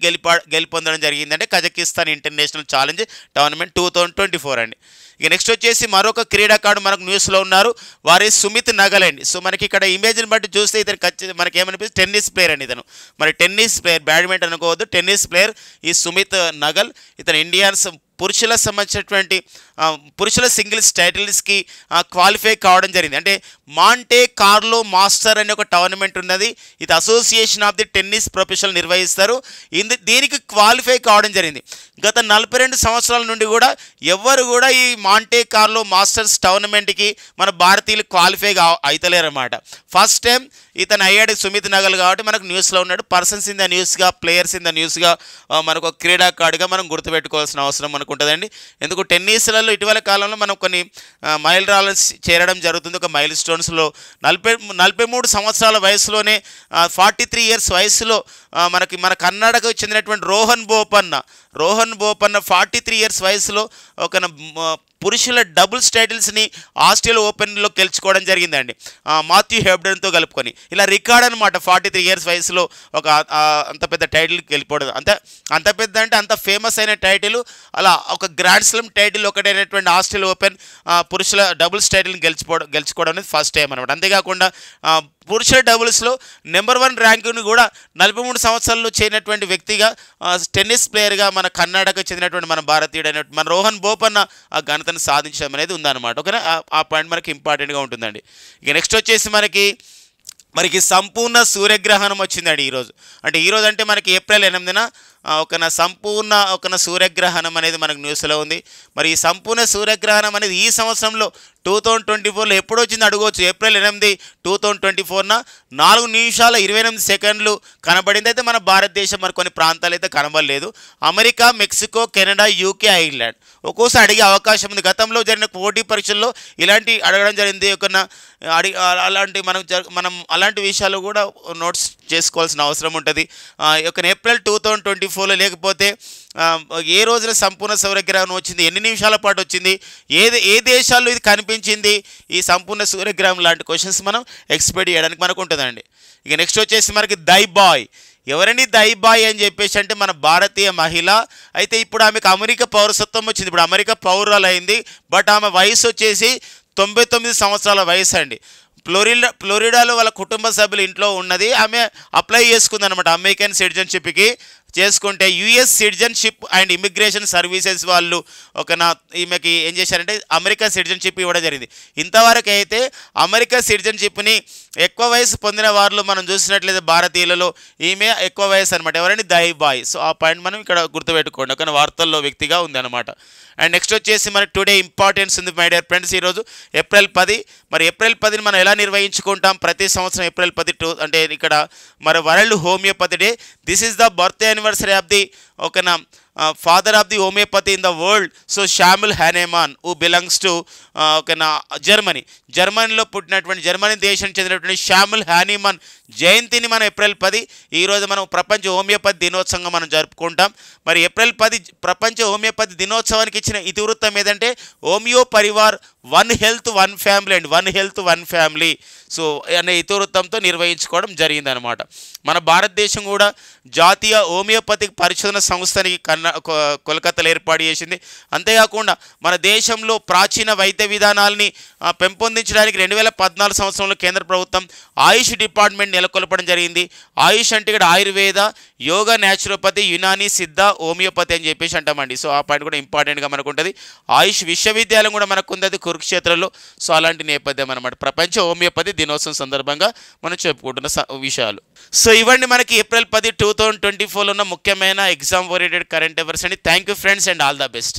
గెలుపొందడం జరిగిందంటే కజకిస్తాన్ ఇంటర్నేషనల్ ఛాలెంజ్ టోర్నమెంట్ 2024 అండి. ఇక నెక్స్ట్ వచ్చేసి మరొక క్రీడాకారుడు మనకు న్యూస్లో ఉన్నారు, వారి సుమిత్ నగల్ అండి. సో మనకి ఇక్కడ ఇమేజ్ని బట్టి చూస్తే ఇతను మనకి ఏమనిపిస్తుంది, టెన్నిస్ ప్లేయర్ అండి ఇతను. మరి టెన్నిస్ ప్లేయర్, బ్యాడ్మింటన్ అనుకోవద్దు, టెన్నిస్ ప్లేయర్ ఈ సుమిత్ నగల్. ఇతను ఇండియన్స్ పురుషులకు సంబంధించినటువంటి పురుషుల సింగిల్స్ టైటిల్స్కి క్వాలిఫై కావడం జరిగింది. అంటే మాంటే కార్లో మాస్టర్ అనే ఒక టోర్నమెంట్ ఉన్నది, ఇది association of the tennis professional నిర్వహిస్తారు. దీనికి క్వాలిఫై కావడం జరిగింది. గత 42 సంవత్సరాల నుండి కూడా ఎవ్వరు కూడా ఈ మాంటే కార్లో మాస్టర్స్ టోర్నమెంట్కి మన భారతీయులు క్వాలిఫై అవుతలేరు అన్నమాట. ఫస్ట్ టైం ఇతను అయ్యాడు సుమిత్ నగల్, కాబట్టి మనకు న్యూస్లో ఉన్నాడు. పర్సన్స్ ఇన్ ద న్యూస్గా, ప్లేయర్స్ ఇన్ ద న్యూస్గా మనకు క్రీడాకారుడిగా మనం గుర్తుపెట్టుకోవాల్సిన అవసరం మనకు ఉంటుందండి. ఎందుకు టెన్నిస్లలో ఇటీవల కాలంలో మనం కొన్ని మైలురాళ్ళు చేరడం జరుగుతుంది. ఒక మైల్ స్టోన్స్లో 43 సంవత్సరాల వయసులోనే 43 ఇయర్స్ వయసులో మన కర్ణాటకకు చెందినటువంటి రోహన్ బోపన్న 43 ఇయర్స్ వయసులో ఒక పురుషుల డబుల్స్ టైటిల్స్ని ఆస్ట్రేలియా ఓపెన్లో గెలుచుకోవడం జరిగిందండి, మాథ్యూ హెబ్డన్తో కలుపుకొని. ఇలా రికార్డ్ అనమాట. 43 ఇయర్స్ వయసులో ఒక అంత పెద్ద టైటిల్ గెలిపోవడం, అంత పెద్ద అంటే అంత ఫేమస్ అయిన టైటిల్. అలా ఒక గ్రాండ్ స్లామ్ టైటిల్ ఒకటైనటువంటి ఆస్ట్రేలియా ఓపెన్ పురుషుల డబుల్స్ టైటిల్ని గెలుచుకోవడం అనేది ఫస్ట్ టైం అనమాట. అంతేకాకుండా పురుషుల డబుల్స్లో నెంబర్ 1 ర్యాంకుని కూడా 43 సంవత్సరాల్లో చేరినటువంటి వ్యక్తిగా, టెన్నిస్ ప్లేయర్గా మన కర్ణాటక చెందినటువంటి మన భారతీయుడైన మన రోహన్ బోపన్న ఆ ఘనతను సాధించడం అనేది ఉందన్నమాట. ఓకేనా, ఆ పాయింట్ మనకి ఇంపార్టెంట్గా ఉంటుందండి. ఇక నెక్స్ట్ వచ్చేసి మనకి సంపూర్ణ సూర్యగ్రహణం వచ్చిందండి ఈరోజు. అంటే మనకి ఏప్రిల్ 8న సంపూర్ణ సూర్యగ్రహణం అనేది మనకు న్యూస్లో ఉంది. మరి ఈ సంపూర్ణ సూర్యగ్రహణం అనేది ఈ సంవత్సరంలో 2024లో ఎప్పుడు వచ్చింది అడగవచ్చు. ఏప్రిల్ 8, 2024న 4 నిమిషాల 28 సెకండ్లు కనబడింది. అయితే మన భారతదేశం మరి కొన్ని ప్రాంతాలు అయితే కనబడలేదు. America, Mexico, Canada, UK, Ireland ఒక్కోసారి అడిగే అవకాశం ఉంది. గతంలో జరిగిన పోటీ పరీక్షల్లో ఇలాంటి అడగడం జరిగింది. మనం అలాంటి విషయాలు కూడా నోట్స్ చేసుకోవాల్సిన అవసరం ఉంటుంది. ఏప్రిల్ 2024లో లేకపోతే ఏ రోజున సంపూర్ణ సూర్యగ్రహణం వచ్చింది, ఎన్ని నిమిషాల పాటు వచ్చింది, ఏ దేశాల్లో ఇది కనిపించింది, ఈ సంపూర్ణ సూర్యగ్రహణం లాంటి క్వశ్చన్స్ మనం ఎక్స్పెక్ట్ చేయడానికి మనకు ఉంటుందండి. ఇక నెక్స్ట్ వచ్చేసి మనకి దైబాయ్. ఎవరండి దైబాయ్ అని చెప్పేసి అంటే మన భారతీయ మహిళ. అయితే ఇప్పుడు ఆమెకు అమెరికా పౌరసత్వం వచ్చింది, ఇప్పుడు అమెరికా పౌరురాలు అయింది. బట్ ఆమె వయసు వచ్చేసి 99 సంవత్సరాల వయసు అండి. ఫ్లోరిడాలో వాళ్ళ కుటుంబ సభ్యులు ఇంట్లో ఉన్నది. ఆమె అప్లై చేసుకుందనమాట అమెరికన్ సిటిజన్షిప్కి. చేసుకుంటే US citizenship and immigration services వాళ్ళు ఈమెకి ఏం చేశారంటే అమెరికన్ సిటిజన్షిప్ ఇవ్వడం జరిగింది. ఇంతవరకు అయితే అమెరికా సిటిజన్షిప్ని ఎక్కువ వయసు పొందిన వారిలో మనం చూసినట్లయితే భారతీయులలో ఈమె ఎక్కువ వయసు అనమాట. ఎవరండి, దైబాయ్. సో ఆ పాయింట్ మనం ఇక్కడ గుర్తుపెట్టుకోండి, ఒక వార్తల్లో వ్యక్తిగా ఉంది అనమాట. అండ్ నెక్స్ట్ వచ్చేసి మనకి టుడే ఇంపార్టెన్స్ ఉంది మై డియర్ ఫ్రెండ్స్. ఈరోజు ఏప్రిల్ 10. మరి ఏప్రిల్ 10ని మనం ఎలా నిర్వహించుకుంటాం? ప్రతి సంవత్సరం ఏప్రిల్ 10 అంటే ఇక్కడ మరి world homoeopathy day. This is the birthday anniversary of the father of the homoeopathy in the world. So Samuel Hahnemann who belongs to జర్మనీలో పుట్టినటువంటి జర్మనీ దేశం చెందినటువంటి షామిల్ హానేమాన్ జయంతిని మనం ఏప్రిల్ 10 ఈరోజు మనం ప్రపంచ హోమియోపతి దినోత్సవంగా మనం జరుపుకుంటాం. మరి ఏప్రిల్ 10 ప్రపంచ హోమియోపతి దినోత్సవానికి ఇచ్చిన ఇతివృత్తం ఏదంటే homeo Parivar, 1 health 1 family and 1 health 1 family. So అనే ఇతివృత్తంతో నిర్వహించుకోవడం జరిగిందనమాట. మన భారతదేశం కూడా జాతీయ హోమియోపతిక్ పరిశోధన సంస్థని కోల్కతాలో ఏర్పాటు చేసింది. అంతేకాకుండా మన దేశంలో ప్రాచీన వైద్య విధానాలని పెంపొందించడానికి 2014 సంవత్సరంలో కేంద్ర ప్రభుత్వం ఆయుష్ డిపార్ట్మెంట్ నెలకొల్పడం జరిగింది. ఆయుష్ అంటే ఇక్కడ ఆయుర్వేద, యోగా, న్యాచురోపతి, యునాని, సిద్ధ, హోమియోపతి అని చెప్పేసి అంటామండి. సో ఆ పాయింట్ కూడా ఇంపార్టెంట్గా మనకు ఉంటుంది. ఆయుష్ విశ్వవిద్యాలయం కూడా మనకు ఉంది, అది కురుక్షేత్రంలో. సో అలాంటి నేపథ్యం అనమాట ప్రపంచ హోమియోపతి దినోత్సవం సందర్భంగా మనం చెప్పుకుంటున్న విషయాలు. సో ఇవన్నీ మనకి ఏప్రిల్ 10, 2024లో ఉన్న ముఖ్యమైన ఎగ్జామ్ ఓరియంటెడ్ కరెంట్ అఫైర్స్ అండి. Thank you friends and all the best.